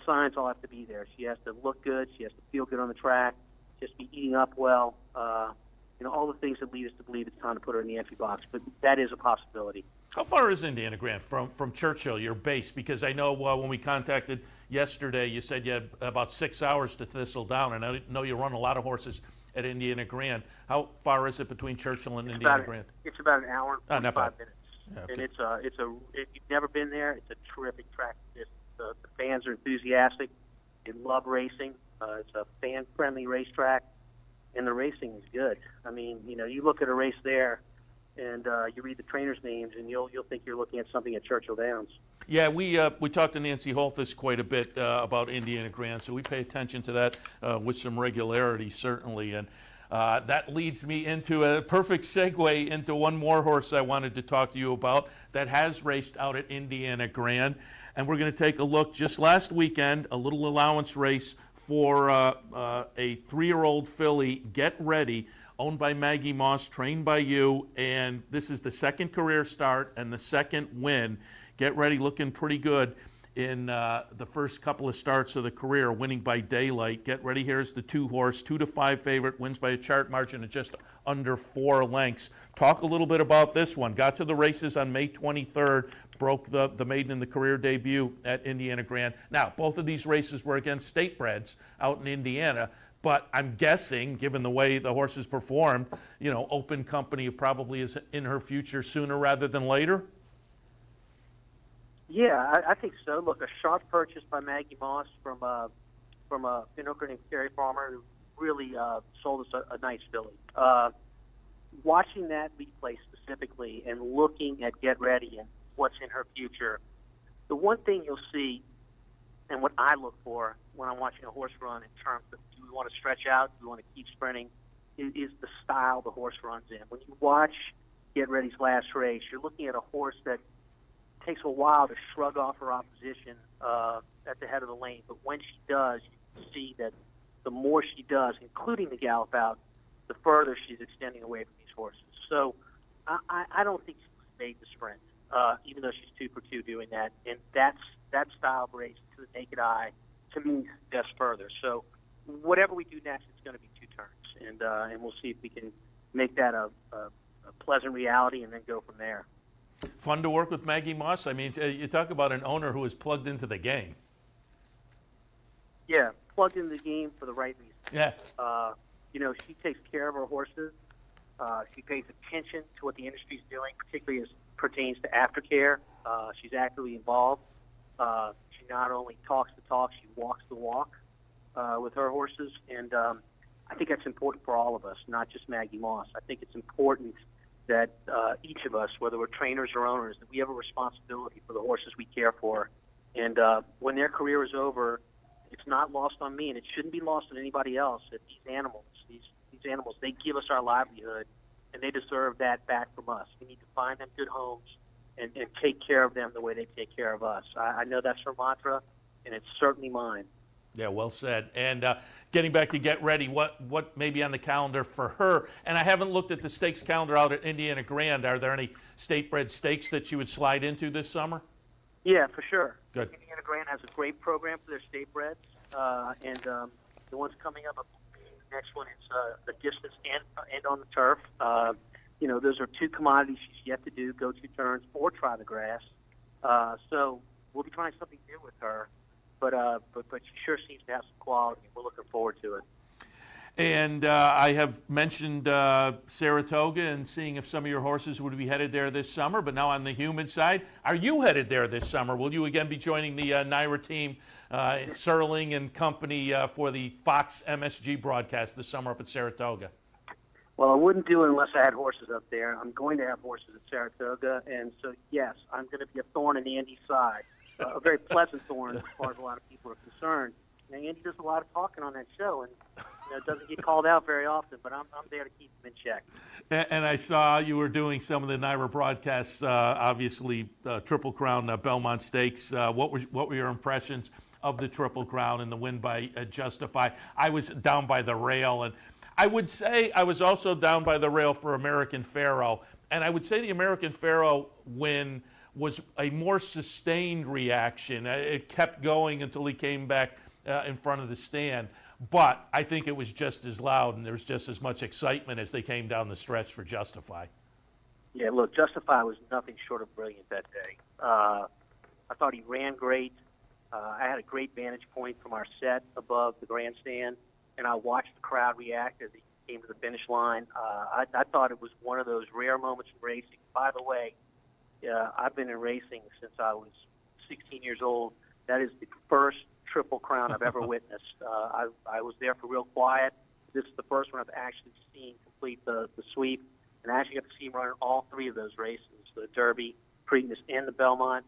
signs all have to be there. She has to look good. She has to feel good on the track. She has to be eating up well. All the things that lead us to believe it's time to put her in the entry box. But that is a possibility. How far is Indiana Grand from Churchill, your base? Because I know when we contacted yesterday, you said you had about 6 hours to Thistle Down, and I know you run a lot of horses at Indiana Grand. How far is it between Churchill and Indiana Grand? It's about an hour and 45 minutes. Yeah, okay. And if you've never been there, it's a terrific track. The fans are enthusiastic. They love racing. It's a fan-friendly racetrack, and the racing is good. I mean, you look at a race there, and you read the trainers' names, and you'll think you're looking at something at Churchill Downs. Yeah, we talked to Nancy Holthus quite a bit about Indiana Grand, so we pay attention to that with some regularity, certainly. And that leads me into a perfect segue into one more horse I wanted to talk to you about that has raced out at Indiana Grand. And we're going to take a look just last weekend, a little allowance race for a 3-year-old filly, Get Ready, owned by Maggie Moss, trained by you. And this is the second career start and the second win. Get Ready looking pretty good in the first couple of starts of the career, winning by daylight. Get Ready, here's the 2-horse, 2-5 favorite, wins by a chart margin of just under 4 lengths. Talk a little bit about this one. Got to the races on May 23rd, broke the maiden in the career debut at Indiana Grand. Now, both of these races were against state breds out in Indiana, but I'm guessing, given the way the horses performed, Open Company probably is in her future sooner rather than later. Yeah, I think so. Look, a sharp purchase by Maggie Moss from a pinhooker named Terry Farmer, who really sold us a nice filly. Watching that replay specifically and looking at Get Ready and what's in her future, the one thing you'll see, and what I look for when I'm watching a horse run in terms of do we want to stretch out, do we want to keep sprinting, is the style the horse runs in. When you watch Get Ready's last race, you're looking at a horse that takes a while to shrug off her opposition at the head of the lane. But when she does, you see that the more she does, including the gallop out, the further she's extending away from these horses. So I don't think she's made the sprint, even though she's 2 for 2 doing that. And that style of race to the naked eye, to me, suggests further. So whatever we do next, it's going to be 2 turns. And we'll see if we can make that a pleasant reality and then go from there. Fun to work with Maggie Moss. I mean, you talk about an owner who is plugged into the game. Yeah, plugged into the game for the right reason. Yeah. She takes care of her horses. She pays attention to what the industry's doing, particularly as pertains to aftercare. She's actively involved. She not only talks the talk, she walks the walk with her horses. And I think that's important for all of us, not just Maggie Moss. I think it's important that each of us, whether we're trainers or owners, that we have a responsibility for the horses we care for. And when their career is over, it's not lost on me, and it shouldn't be lost on anybody else, that these animals, they give us our livelihood, and they deserve that back from us. We need to find them good homes and take care of them the way they take care of us. I know that's her mantra, and it's certainly mine. Yeah, well said. And getting back to Get Ready, what may be on the calendar for her? And I haven't looked at the stakes calendar out at Indiana Grand. Are there any state-bred stakes that you would slide into this summer? Yeah, for sure. Good. Indiana Grand has a great program for their state-breds, and the ones coming up, the next one is the distance and on the turf. Those are 2 commodities she's yet to do, go 2 turns or try the grass. So we'll be trying something new with her. But she sure seems to have some quality. We're looking forward to it. And I have mentioned Saratoga and seeing if some of your horses would be headed there this summer. But now on the human side, are you headed there this summer? Will you again be joining the NYRA team, Serling and company, for the Fox MSG broadcast this summer up at Saratoga? Well, I wouldn't do it unless I had horses up there. I'm going to have horses at Saratoga. And so, yes, I'm going to be a thorn in Andy's side. A very pleasant thorn as far as a lot of people are concerned. Now, Andy does a lot of talking on that show, and doesn't get called out very often, but I'm there to keep him in check. And I saw you were doing some of the NYRA broadcasts, obviously Triple Crown Belmont Stakes. What were your impressions of the Triple Crown and the win by Justify? I was down by the rail, and I would say I was also down by the rail for American Pharoah. And I would say the American Pharoah win was a more sustained reaction. It kept going until he came back in front of the stand. But I think it was just as loud and there was just as much excitement as they came down the stretch for Justify. Yeah, look, Justify was nothing short of brilliant that day. I thought he ran great. I had a great vantage point from our set above the grandstand, and I watched the crowd react as he came to the finish line. I thought it was one of those rare moments in racing. By the way, I've been in racing since I was 16 years old. That is the first Triple Crown I've ever witnessed. I was there for real quiet. This is the first one I've actually seen complete the sweep, and I actually got to see him run all three of those races, the Derby, Preakness, and the Belmont.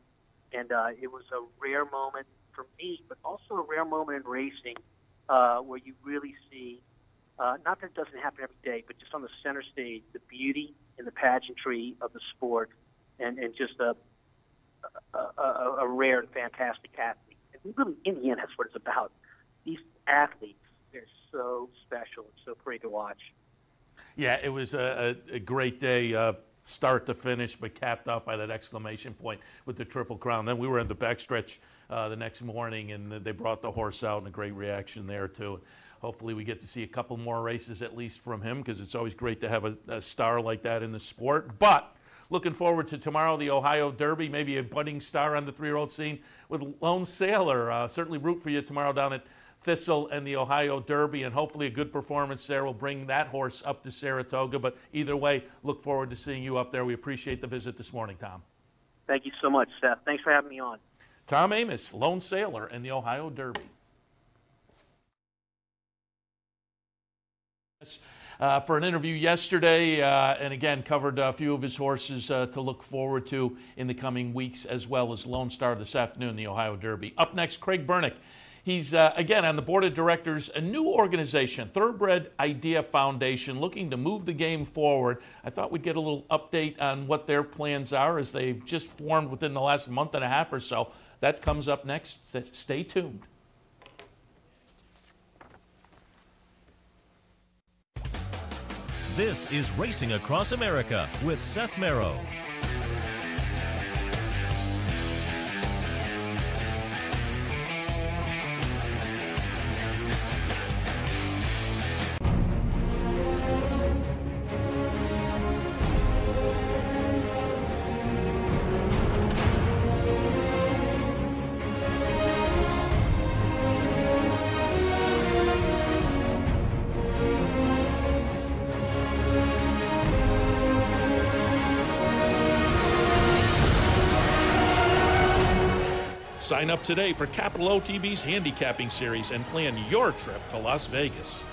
And it was a rare moment for me, but also a rare moment in racing where you really see, not that it doesn't happen every day, but just on the center stage, the beauty and the pageantry of the sport, and just a rare and fantastic athlete. And really, in the end, that's what it's about. These athletes, they're so special and so pretty to watch. Yeah, it was a great day, start to finish, but capped off by that exclamation point with the Triple Crown. Then we were in the backstretch the next morning, and they brought the horse out, and a great reaction there, too. Hopefully we get to see a couple more races at least from him, because it's always great to have a star like that in the sport. But looking forward to tomorrow, the Ohio Derby, maybe a budding star on the 3-year-old scene with Lone Sailor. Certainly root for you tomorrow down at Thistle and the Ohio Derby, and hopefully a good performance there will bring that horse up to Saratoga. But either way, look forward to seeing you up there. We appreciate the visit this morning, Tom. Thank you so much, Seth. Thanks for having me on. Tom Amoss, Lone Sailor and the Ohio Derby. For an interview yesterday, and again covered a few of his horses to look forward to in the coming weeks, as well as Lone Star this afternoon, the Ohio Derby. Up next, Craig Bernick. He's, again, on the board of directors, a new organization, Thoroughbred Idea Foundation, looking to move the game forward. I thought we'd get a little update on what their plans are, as they've just formed within the last month and a half or so. That comes up next. Stay tuned. This is Racing Across America with Seth Merrow. Sign up today for Capital OTB's handicapping series and plan your trip to Las Vegas.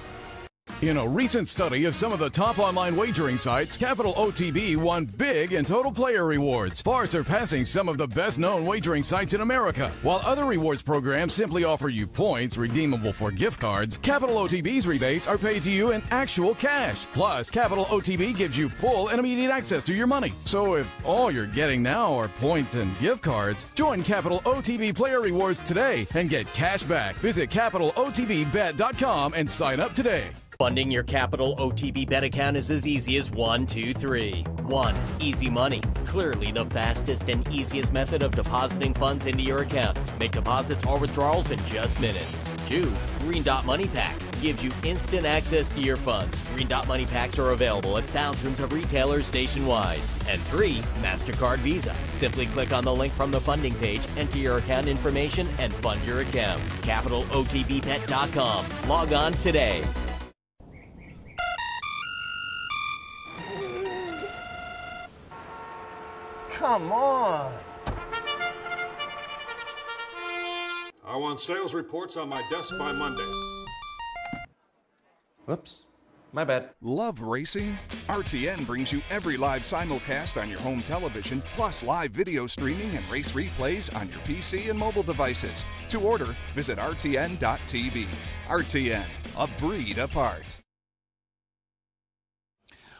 In a recent study of some of the top online wagering sites, Capital OTB won big in total player rewards, far surpassing some of the best-known wagering sites in America. While other rewards programs simply offer you points redeemable for gift cards, Capital OTB's rebates are paid to you in actual cash. Plus, Capital OTB gives you full and immediate access to your money. So if all you're getting now are points and gift cards, join Capital OTB Player Rewards today and get cash back. Visit CapitalOTBBet.com and sign up today. Funding your Capital OTB bet account is as easy as 1, 2, 3. 1. Easy Money. Clearly the fastest and easiest method of depositing funds into your account. Make deposits or withdrawals in just minutes. 2. Green Dot Money Pack. Gives you instant access to your funds. Green Dot Money Packs are available at thousands of retailers nationwide. And 3. MasterCard Visa. Simply click on the link from the funding page, enter your account information, and fund your account. CapitalOTBBet.com. Log on today. Come on. I want sales reports on my desk by Monday. Whoops. My bad. Love racing? RTN brings you every live simulcast on your home television, plus live video streaming and race replays on your PC and mobile devices. To order, visit rtn.tv. RTN, a breed apart.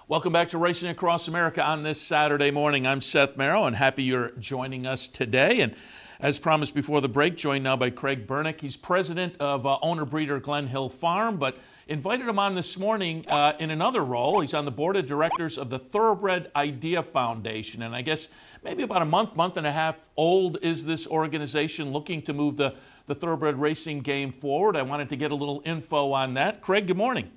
Welcome back to Racing Across America on this Saturday morning. I'm Seth Merrow, and happy you're joining us today. And as promised before the break, joined now by Craig Bernick. He's president of owner-breeder Glen Hill Farm, but invited him on this morning in another role. He's on the board of directors of the Thoroughbred Idea Foundation. And I guess maybe about a month and a half old is this organization, looking to move the thoroughbred racing game forward. I wanted to get a little info on that. Craig, good morning.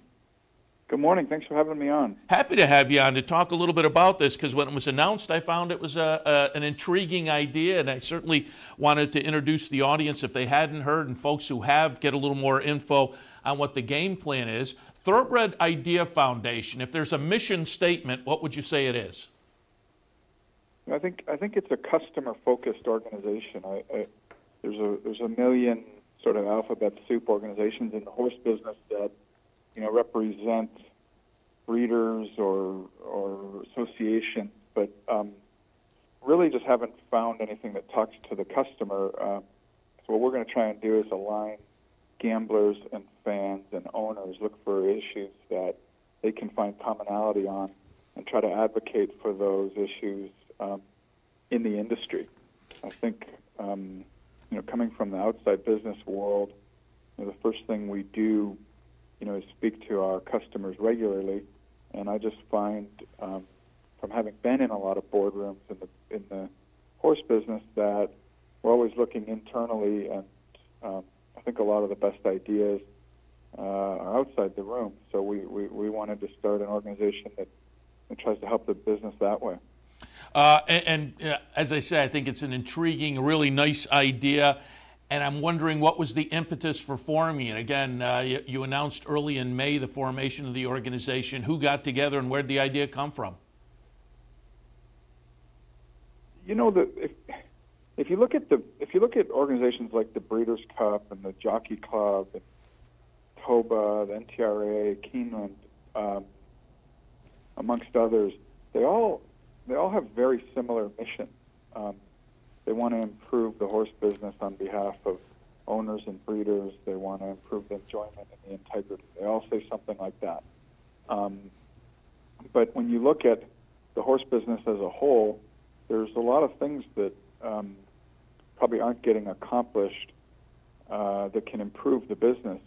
Good morning. Thanks for having me on. Happy to have you on to talk a little bit about this, because when it was announced, I found it was an intriguing idea, and I certainly wanted to introduce the audience, if they hadn't heard, and folks who have, get a little more info on what the game plan is. Thoroughbred Idea Foundation, if there's a mission statement, what would you say it is? I think it's a customer-focused organization. There's a million sort of alphabet soup organizations in the horse business that represent breeders or associations, but really just haven't found anything that talks to the customer. So what we're going to try and do is align gamblers and fans and owners, look for issues that they can find commonality on, and try to advocate for those issues in the industry. I think, coming from the outside business world, the first thing we do is speak to our customers regularly, and I just find from having been in a lot of boardrooms in the horse business that we're always looking internally, and I think a lot of the best ideas are outside the room. So we wanted to start an organization that tries to help the business that way. As I say, I think it's an intriguing, really nice idea. And I'm wondering, what was the impetus for forming it? Again, you announced early in May the formation of the organization. Who got together, and where did the idea come from? If you look at organizations like the Breeders' Cup and the Jockey Club and TOBA, the NTRA, Keeneland, amongst others, they all have very similar missions. They want to improve the horse business on behalf of owners and breeders. They want to improve the enjoyment and the integrity. They all say something like that. But when you look at the horse business as a whole, there's a lot of things that probably aren't getting accomplished that can improve the business.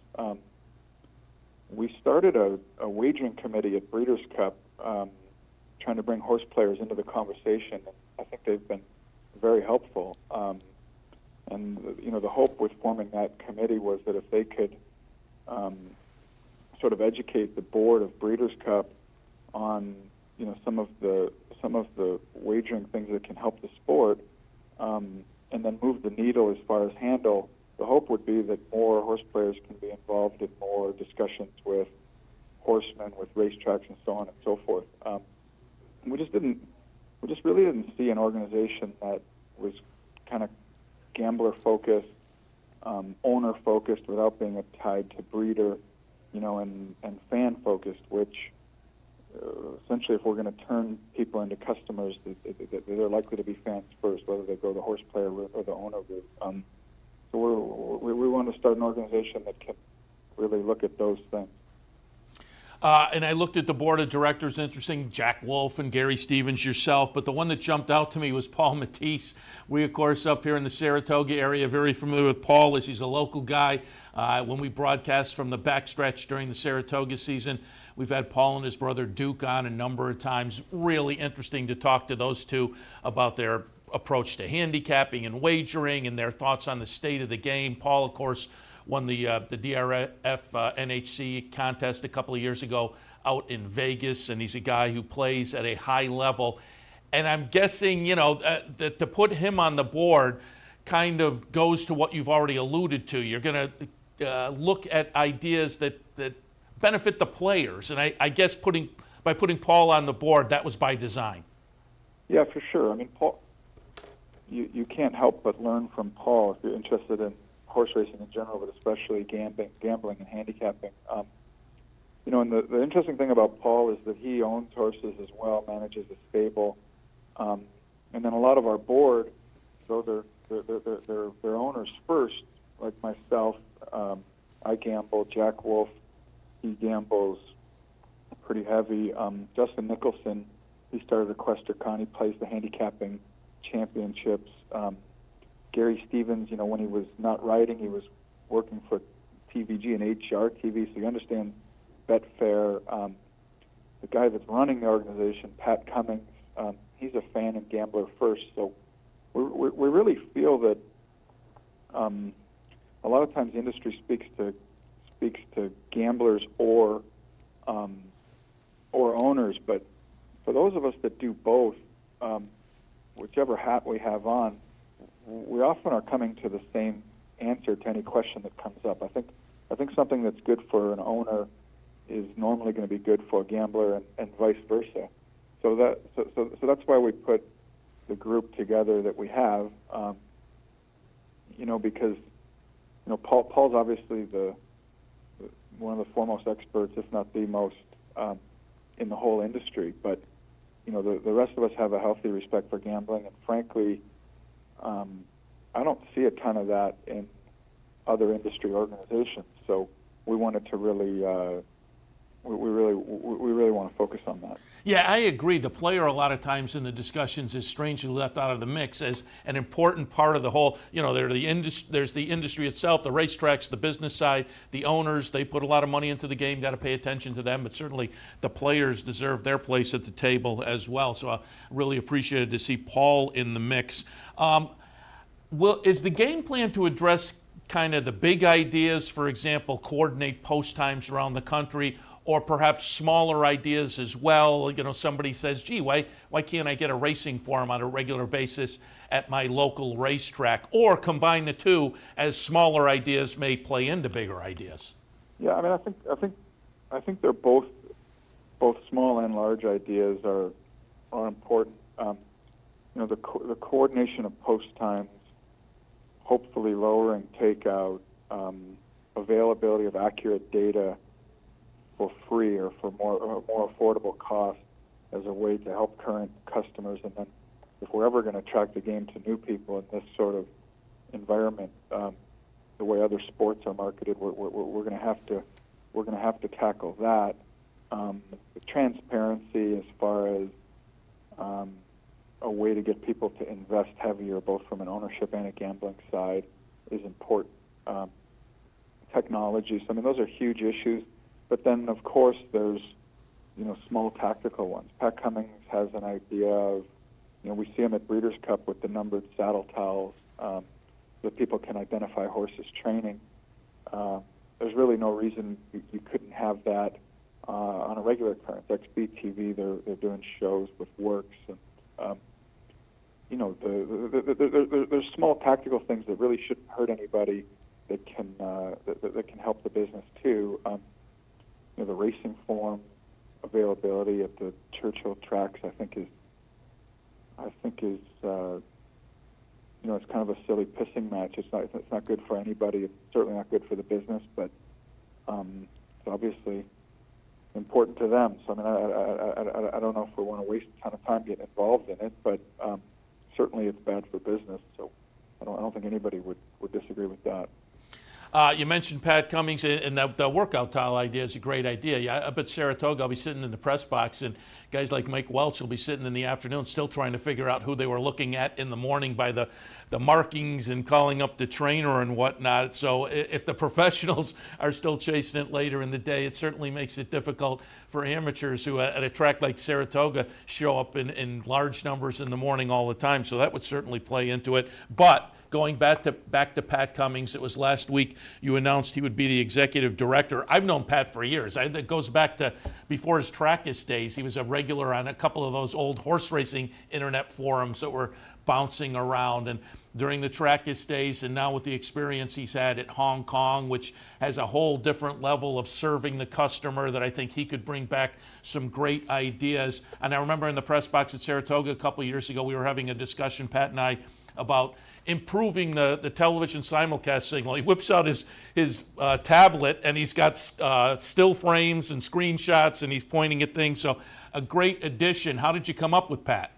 We started a wagering committee at Breeders' Cup trying to bring horse players into the conversation. I think they've been very helpful. And the hope with forming that committee was that if they could sort of educate the board of Breeders' Cup on some of the wagering things that can help the sport, and then move the needle as far as handle, the hope would be that more horse players can be involved in more discussions with horsemen, with racetracks, and so on and so forth. We just really didn't see an organization that was kind of gambler-focused, owner-focused, without being tied to breeder, and fan-focused, which essentially, if we're going to turn people into customers, they're likely to be fans first, whether they go the horse player route or the owner route. So we want to start an organization that can really look at those things. And I looked at the board of directors, interesting, Jack Wolf and Gary Stevens, yourself, but the one that jumped out to me was Paul Matisse. We, of course, up here in the Saratoga area, very familiar with Paul, as he's a local guy. When we broadcast from the backstretch during the Saratoga season, we've had Paul and his brother Duke on a number of times. Really interesting to talk to those two about their approach to handicapping and wagering and their thoughts on the state of the game. Paul, of course, won the DRF NHC contest a couple of years ago out in Vegas, and he's a guy who plays at a high level. And I'm guessing, that to put him on the board kind of goes to what you've already alluded to. You're going to look at ideas that benefit the players. And I guess by putting Paul on the board, that was by design. Yeah, for sure. I mean, Paul, you can't help but learn from Paul if you're interested in horse racing in general, but especially gambling and handicapping. And the interesting thing about Paul is that he owns horses as well, manages a stable, and then a lot of our board, though they're owners first, like myself. I gamble. Jack Wolf, he gambles pretty heavy. Justin Nicholson, he started Equestrian. He plays the handicapping championships. Gary Stevens, when he was not riding, he was working for TVG and HRTV, so you understand Betfair. The guy that's running the organization, Pat Cummings, he's a fan and gambler first. So we really feel that a lot of times the industry speaks to gamblers or or owners, but for those of us that do both, whichever hat we have on, we often are coming to the same answer to any question that comes up. I think something that's good for an owner is normally going to be good for a gambler, and vice versa. So that's why we put the group together that we have. Because Paul's obviously one of the foremost experts, if not the most, in the whole industry. But the rest of us have a healthy respect for gambling, and frankly, I don't see a ton of that in other industry organizations. So we wanted to really. We really want to focus on that. Yeah, I agree. The player a lot of times in the discussions is strangely left out of the mix as an important part of the whole. There's the industry itself, the racetracks, the business side, the owners. They put a lot of money into the game. Got to pay attention to them. But certainly the players deserve their place at the table as well. So I really appreciated to see Paul in the mix. Is the game plan to address kind of the big ideas, for example, coordinate post times around the country, or perhaps smaller ideas as well? Somebody says, gee, why can't I get a racing forum on a regular basis at my local racetrack? Or combine the two, as smaller ideas may play into bigger ideas. Yeah, I mean, I think they're both small and large ideas are important. The coordination of post times, hopefully lowering takeout, availability of accurate data for free or for more affordable cost as a way to help current customers. And then if we're ever going to attract the game to new people in this sort of environment, the way other sports are marketed, we're going to have to tackle that. The transparency as far as a way to get people to invest heavier, both from an ownership and a gambling side, is important. Technology, so I mean, those are huge issues. But then, of course, there's small tactical ones. Pat Cummings has an idea of, we see him at Breeders' Cup with the numbered saddle towels that people can identify horses training. There's really no reason you couldn't have that on a regular occurrence. XBTV, they're doing shows with Works, and there's small tactical things that really shouldn't hurt anybody that can help the business too. The racing form availability at the Churchill tracks, I think is it's kind of a silly pissing match. It's not good for anybody. It's certainly not good for the business, but it's obviously important to them. So I mean, I don't know if we want to waste a ton of time getting involved in it, but certainly it's bad for business. So I don't think anybody would disagree with that. You mentioned Pat Cummings, and the workout towel idea is a great idea. Yeah, up at Saratoga, I'll be sitting in the press box, and guys like Mike Welch will be sitting in the afternoon still trying to figure out who they were looking at in the morning by the markings and calling up the trainer and whatnot. So if the professionals are still chasing it later in the day, it certainly makes it difficult for amateurs who at a track like Saratoga show up in large numbers in the morning all the time. So that would certainly play into it. But going back to Pat Cummings, it was last week you announced he would be the executive director. I've known Pat for years. It goes back to before his Trackist days. He was a regular on a couple of those old horse racing internet forums that were bouncing around. And during the Trackist days, and now with the experience he's had at Hong Kong, which has a whole different level of serving the customer, that I think he could bring back some great ideas. And I remember in the press box at Saratoga a couple of years ago, we were having a discussion, Pat and I, about improving the television simulcast signal. He whips out his tablet, and he's got still frames and screenshots, and he's pointing at things. So a great addition. How did you come up with Pat?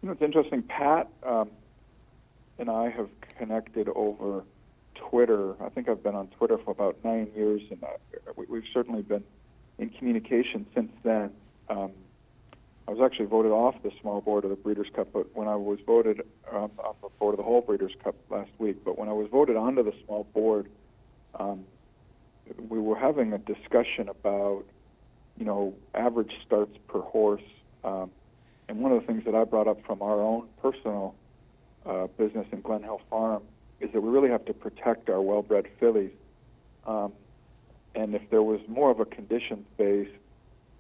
It's interesting. Pat and I have connected over Twitter. I think I've been on Twitter for about 9 years, and we've certainly been in communication since then. I was actually voted off the small board of the Breeders' Cup, but when I was voted on the board of the whole Breeders' Cup last week, but when I was voted onto the small board, we were having a discussion about, average starts per horse. And one of the things that I brought up from our own personal business in Glen Hill Farm is that we really have to protect our well-bred fillies. And if there was more of a conditions-based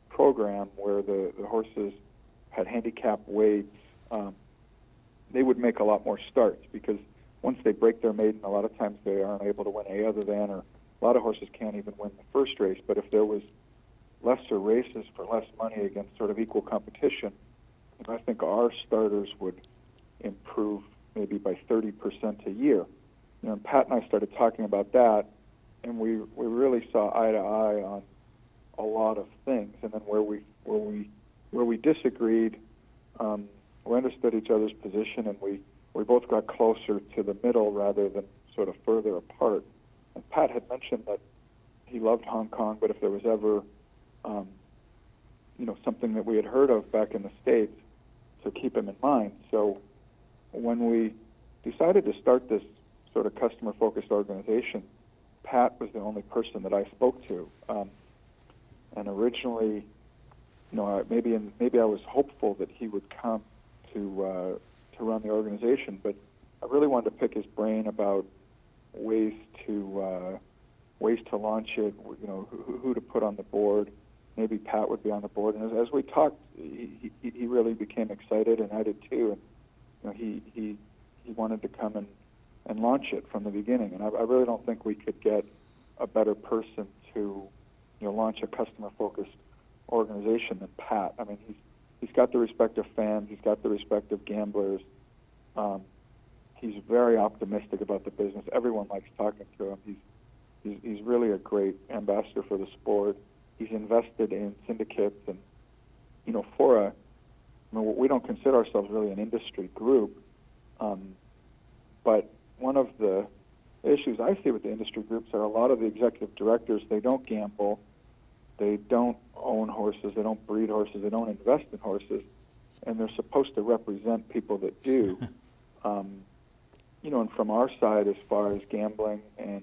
program where the horses had handicap weights, they would make a lot more starts, because once they break their maiden, a lot of times they aren't able to win a other than, or a lot of horses can't even win the first race. But if there was lesser races for less money against sort of equal competition, I think our starters would improve maybe by 30% a year. And Pat and I started talking about that, and we really saw eye to eye on a lot of things. And then where we disagreed, we understood each other's position, and we both got closer to the middle rather than sort of further apart. And Pat had mentioned that he loved Hong Kong, but if there was ever something that we had heard of back in the States, to keep him in mind. So when we decided to start this sort of customer-focused organization, Pat was the only person that I spoke to. And originally, maybe I was hopeful that he would come to run the organization, but I really wanted to pick his brain about ways to launch it. Who to put on the board. Maybe Pat would be on the board. And as we talked, he really became excited, and I did too. And he wanted to come and launch it from the beginning. And I really don't think we could get a better person to launch a customer-focused organization than Pat. I mean, he's got the respect of fans. He's got the respect of gamblers. He's very optimistic about the business. Everyone likes talking to him. He's really a great ambassador for the sport. He's invested in syndicates, and we don't consider ourselves really an industry group, but one of the issues I see with the industry groups are a lot of the executive directors, they don't gamble, they don't own horses, they don't breed horses, they don't invest in horses, and they're supposed to represent people that do. And from our side, as far as gambling and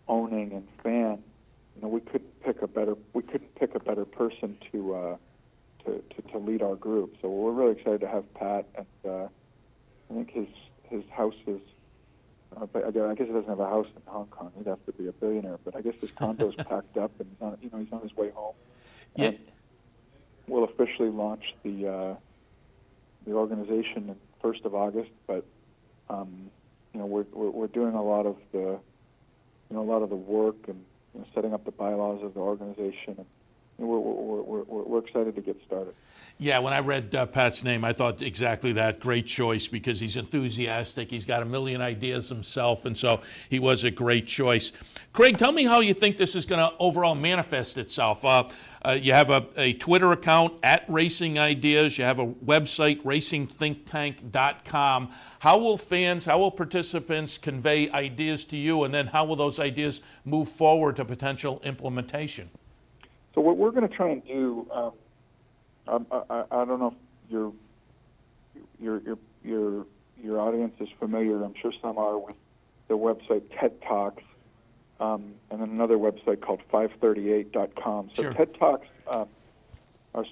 owning and fan, we couldn't pick a better person to lead our group. So we're really excited to have Pat, and I think his house is. I guess he doesn't have a house in Hong Kong. He'd have to be a billionaire. But I guess his condo's packed up, and he's on his way home. Yeah. And we'll officially launch the organization on 1st of August. But we're doing a lot of the work and setting up the bylaws of the organization, and we're excited to get started. Yeah, when I read Pat's name, I thought exactly that. Great choice, because he's enthusiastic. He's got a million ideas himself, and so he was a great choice. Craig, tell me how you think this is going to overall manifest itself. You have a Twitter account @RacingIdeas. You have a website, racingthinktank.com. How will participants convey ideas to you, and then how will those ideas move forward to potential implementation? So what we're going to try and do, I don't know if your audience is familiar. I'm sure some are, with the website TED Talks, and then another website called 538.com. So Sure. TED Talks are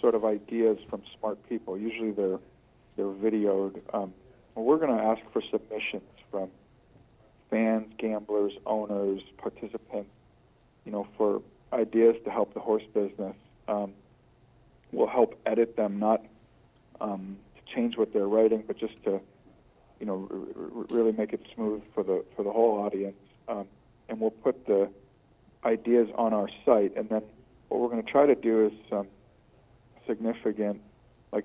sort of ideas from smart people. Usually they're videoed. We're going to ask for submissions from fans, gamblers, owners, participants, for ideas to help the horse business. We'll help edit them, not to change what they're writing, but just to, really make it smooth for the whole audience. And we'll put the ideas on our site. And then what we're going to try to do is some significant,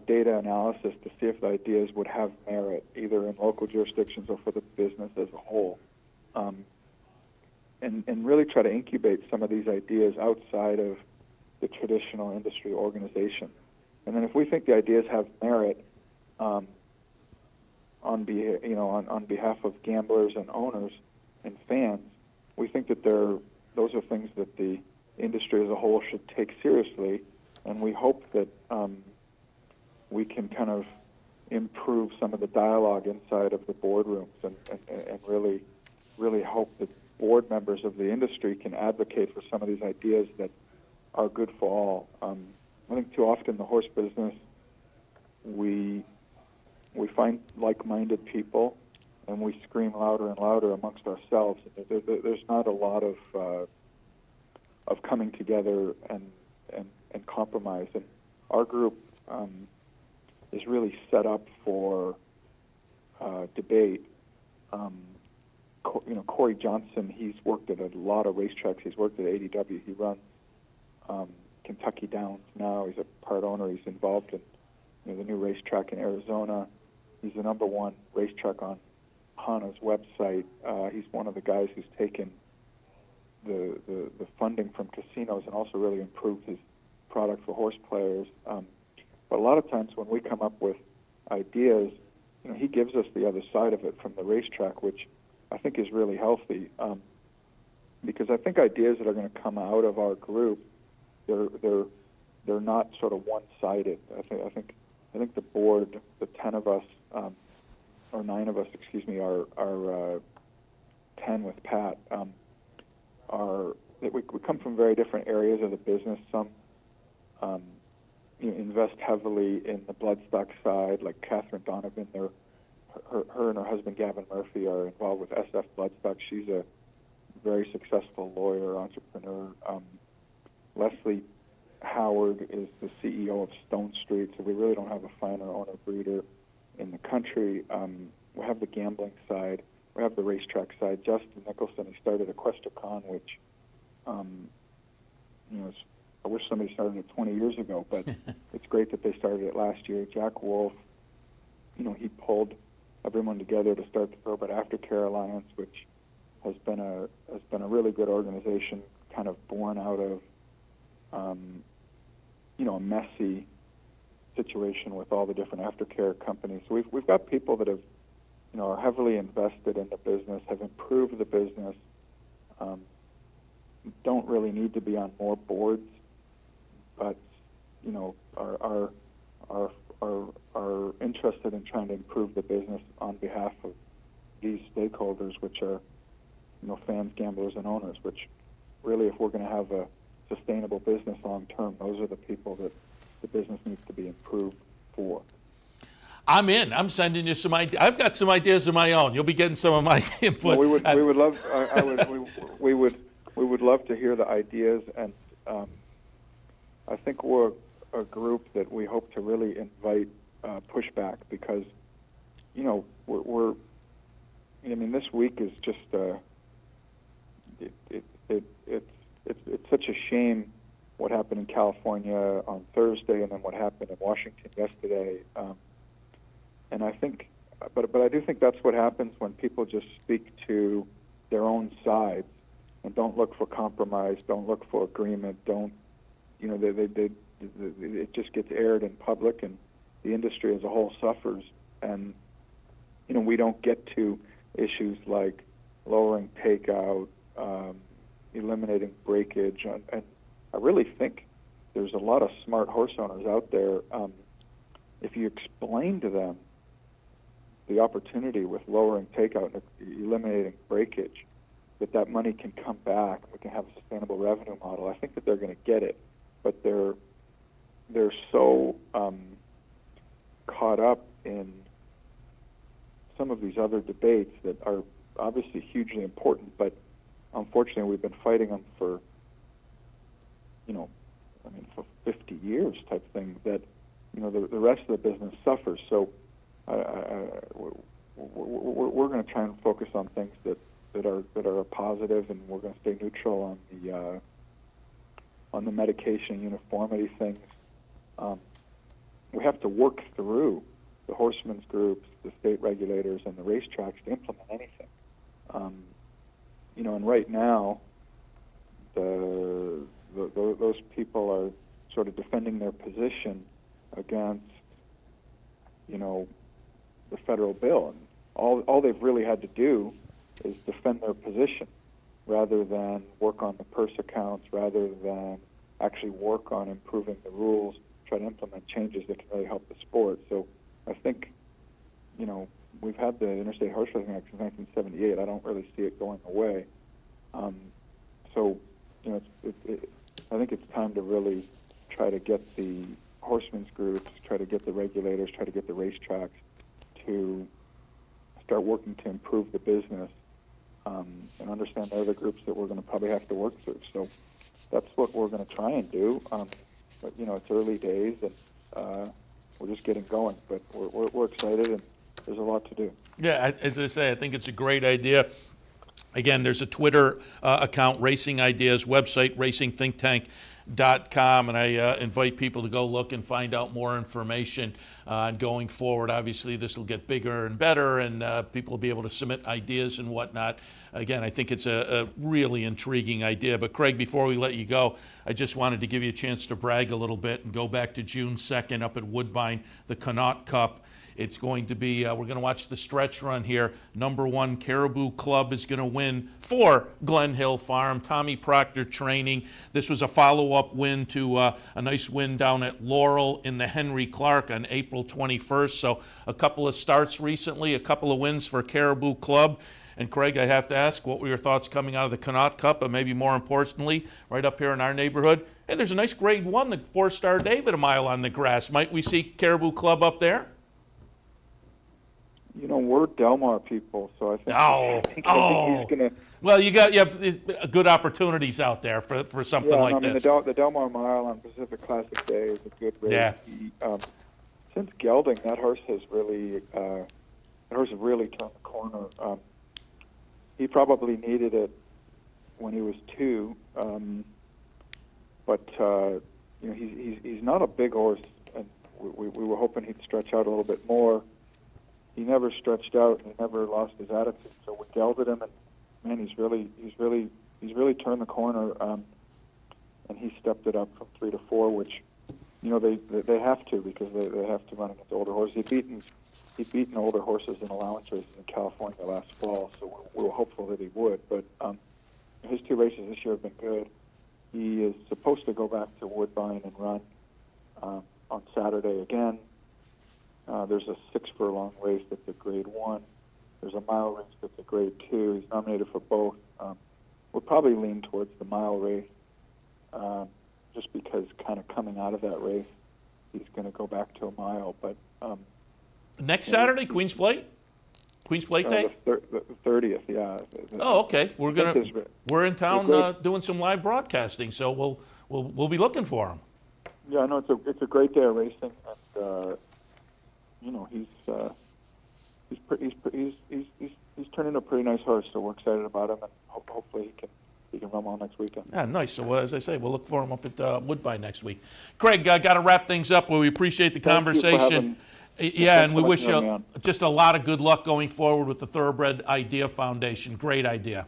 data analysis to see if the ideas would have merit, either in local jurisdictions or for the business as a whole. And really try to incubate some of these ideas outside of the traditional industry organization. And then if we think the ideas have merit on behalf of gamblers and owners and fans, we think that those are things that the industry as a whole should take seriously, and we hope that we can kind of improve some of the dialogue inside of the boardrooms, and really hope that board members of the industry can advocate for some of these ideas that are good for all. I think too often the horse business, we find like-minded people, and we scream louder and louder amongst ourselves. There's not a lot of of coming together and compromise. And our group is really set up for debate. Corey Johnson, he's worked at a lot of racetracks. He's worked at ADW. He runs Kentucky Downs now. He's a part owner. He's involved in the new racetrack in Arizona. He's the #1 racetrack on HANA's website. He's one of the guys who's taken the funding from casinos and also really improved his product for horse players. But a lot of times when we come up with ideas, he gives us the other side of it from the racetrack, which I think is really healthy. Because I think ideas that are going to come out of our group, they're not sort of one-sided. I think the board, the 10 of us, or 9 of us, are 10 with Pat. We come from very different areas of the business. Some invest heavily in the bloodstock side, like Catherine Donovan. Her and her husband Gavin Murphy are involved with SF Bloodstock. She's a very successful lawyer, entrepreneur. Leslie Howard is the CEO of Stone Street, so we really don't have a finer owner breeder in the country. We have the gambling side. We have the racetrack side. Justin Nicholson, he started EquestriaCon, which, I wish somebody started it 20 years ago, but it's great that they started it last year. Jack Wolf, he pulled everyone together to start the Thoroughbred Aftercare Alliance, which has been a really good organization, kind of born out of a messy situation with all the different aftercare companies. So we've got people that have are heavily invested in the business, have improved the business, don't really need to be on more boards, but are interested in trying to improve the business on behalf of these stakeholders, which are fans, gamblers, and owners. Which really, if we're going to have a sustainable business long term, those are the people that the business needs to be improved for. I'm in. I'm sending you some ideas. I've got some ideas of my own. You'll be getting some of my input. Well, we would love. We would love to hear the ideas, and I think we're a group that we hope to really invite pushback, because we're. I mean, this week is just it's such a shame what happened in California on Thursday, and then what happened in Washington yesterday. And I think, but I do think that's what happens when people just speak to their own sides and don't look for compromise, don't look for agreement, don't, it just gets aired in public, and the industry as a whole suffers. And we don't get to issues like lowering takeout, eliminating breakage, and I really think there's a lot of smart horse owners out there. If you explain to them the opportunity with lowering takeout and eliminating breakage, that money can come back, we can have a sustainable revenue model, I think that they're going to get it. But they're so caught up in some of these other debates that are obviously hugely important, but unfortunately we've been fighting them for, for 50 years type thing, that, the rest of the business suffers. So we're going to try and focus on things that are positive, and we're going to stay neutral on the medication uniformity things. We have to work through the horsemen's groups, the state regulators, and the racetracks to implement anything. And right now, those people are sort of defending their position against, the federal bill, and all they've really had to do is defend their position, rather than work on the purse accounts, rather than actually work on improving the rules, try to implement changes that can really help the sport. So I think, we've had the Interstate Horse Racing Act since 1978. I don't really see it going away. I think it's time to really try to get the horsemen's groups, try to get the regulators, try to get the racetracks to start working to improve the business, and understand they're the groups that we're going to probably have to work through. So that's what we're going to try and do. But it's early days, and we're just getting going. But we're excited, and there's a lot to do. Yeah, as I say, I think it's a great idea. Again, there's a Twitter account, Racing Ideas, website, racingthinktank.com, and I invite people to go look and find out more information going forward. Obviously, this will get bigger and better, and people will be able to submit ideas and whatnot. Again, I think it's a really intriguing idea. But, Craig, before we let you go, I just wanted to give you a chance to brag a little bit and go back to June 2nd up at Woodbine, the Connaught Cup. It's going to be, we're going to watch the stretch run here. Number 1 Caribou Club is going to win for Glen Hill Farm. Tommy Proctor training. This was a follow-up win to a nice win down at Laurel in the Henry Clark on April 21st. So a couple of starts recently, a couple of wins for Caribou Club. And Craig, I have to ask, what were your thoughts coming out of the Connaught Cup, and maybe more importantly, right up here in our neighborhood? And there's a nice Grade 1, the 4-Star David, a mile on the grass. Might we see Caribou Club up there? We're Delmar people, so I think, I think he's going to. Well, you have good opportunities out there for something like this. The Delmar Mile on Pacific Classic Day is a good race. Yeah. Since gelding, that horse has really turned the corner. He probably needed it when he was 2, but he's not a big horse, and we were hoping he'd stretch out a little bit more. He never stretched out, and he never lost his attitude. So we gelded him, and man, he's really turned the corner, and he stepped it up from 3 to 4, which they have to, because they have to run against older horses. He'd beaten older horses in allowance races in California last fall, so we were hopeful that he would. But his 2 races this year have been good. He is supposed to go back to Woodbine and run on Saturday again. There's a 6-furlong race that's a Grade 1. There's a mile race that's a Grade 2. He's nominated for both. We'll probably lean towards the mile race, just because kind of coming out of that race, he's going to go back to a mile. But next Saturday, Queen's Plate Day? The 30th, yeah. Oh, okay. We're in town doing some live broadcasting, so we'll be looking for him. Yeah, no, it's a great day of racing, and he's turned into a pretty nice horse, so we're excited about him, and hopefully he can run well next weekend. Yeah, nice. So as I say, we'll look for him up at Woodbine next week. Craig, got to wrap things up. We appreciate the conversation. Yeah, and we wish you just a lot of good luck going forward with the Thoroughbred Idea Foundation. Great idea.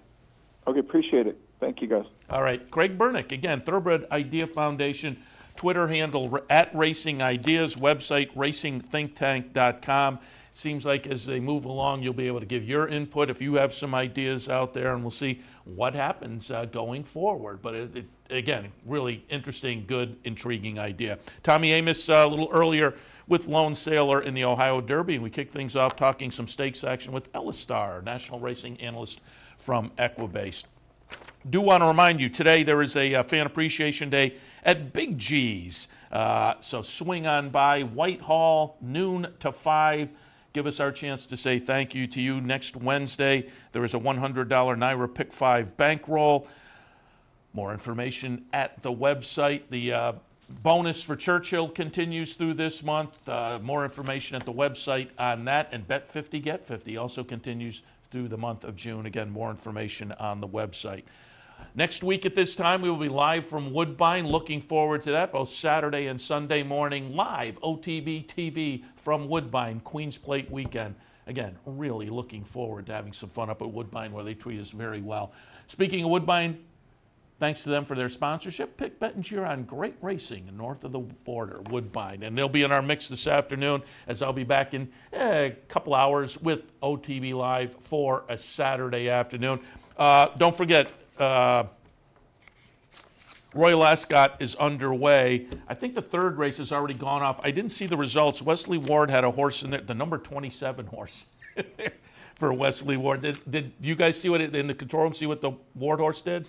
Okay, appreciate it. Thank you, guys. All right, Craig Bernick, again, Thoroughbred Idea Foundation, Twitter handle at Racing Ideas, website racingthinktank.com. Seems like as they move along, you'll be able to give your input if you have some ideas out there, and we'll see what happens going forward. But again, really interesting, good, intriguing idea. Tommy Amos a little earlier with Lone Sailor in the Ohio Derby, and we kick things off talking some stakes action with Ellis Starr, national racing analyst from Equibase. Do want to remind you, today there is a Fan Appreciation Day at Big G's. So swing on by Whitehall, noon to 5. Give us our chance to say thank you to you. Next Wednesday, there is a $100 NYRA Pick 5 bankroll. More information at the website. The bonus for Churchill continues through this month. More information at the website on that. And Bet 50, Get 50 also continues through the month of June. Again, more information on the website. Next week at this time, we will be live from Woodbine. Looking forward to that, both Saturday and Sunday morning, live OTB TV from Woodbine, Queen's Plate weekend. Again, really looking forward to having some fun up at Woodbine, where they treat us very well. Speaking of Woodbine, thanks to them for their sponsorship. Pick, bet, and cheer on great racing north of the border, Woodbine. And they'll be in our mix this afternoon, as I'll be back in a couple hours with OTB Live for a Saturday afternoon. Don't forget, Royal Ascot is underway. I think the third race has already gone off. I didn't see the results. Wesley Ward had a horse in there, the number 27 horse for Wesley Ward. Did you guys see what in the control room, see what the Ward horse did?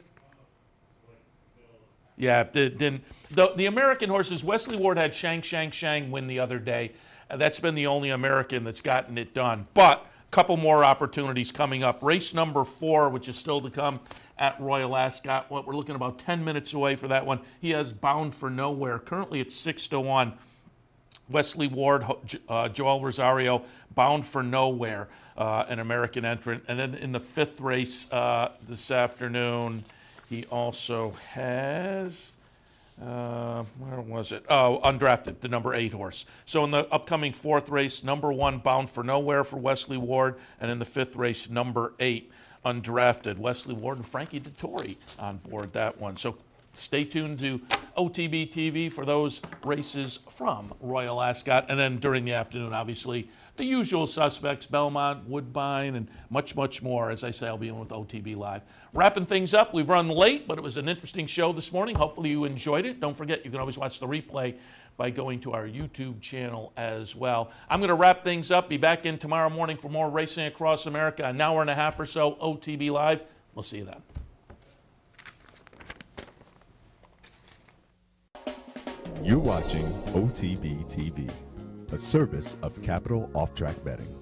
Yeah, the American horses, Wesley Ward had Shang win the other day. That's been the only American that's gotten it done. But a couple more opportunities coming up. Race number 4, which is still to come at Royal Ascot. We're looking about 10 minutes away for that one. He has Bound for Nowhere. Currently it's 6-1. Wesley Ward, Joel Rosario, Bound for Nowhere, an American entrant. And then in the 5th race this afternoon, he also has, where was it? Oh, Undrafted, the number 8 horse. So in the upcoming 4th race, number 1, Bound for Nowhere for Wesley Ward. And in the 5th race, number 8, Undrafted. Wesley Ward and Frankie Dettori on board that one. So stay tuned to OTB TV for those races from Royal Ascot. And then during the afternoon, obviously, the usual suspects, Belmont, Woodbine, and much, much more. As I say, I'll be in with OTB Live. Wrapping things up, we've run late, but it was an interesting show this morning. Hopefully you enjoyed it. Don't forget, you can always watch the replay by going to our YouTube channel as well. I'm going to wrap things up, be back in tomorrow morning for more Racing Across America, an hour and a half or so, OTB Live. We'll see you then. You're watching OTB TV, a service of Capital Off Track Betting.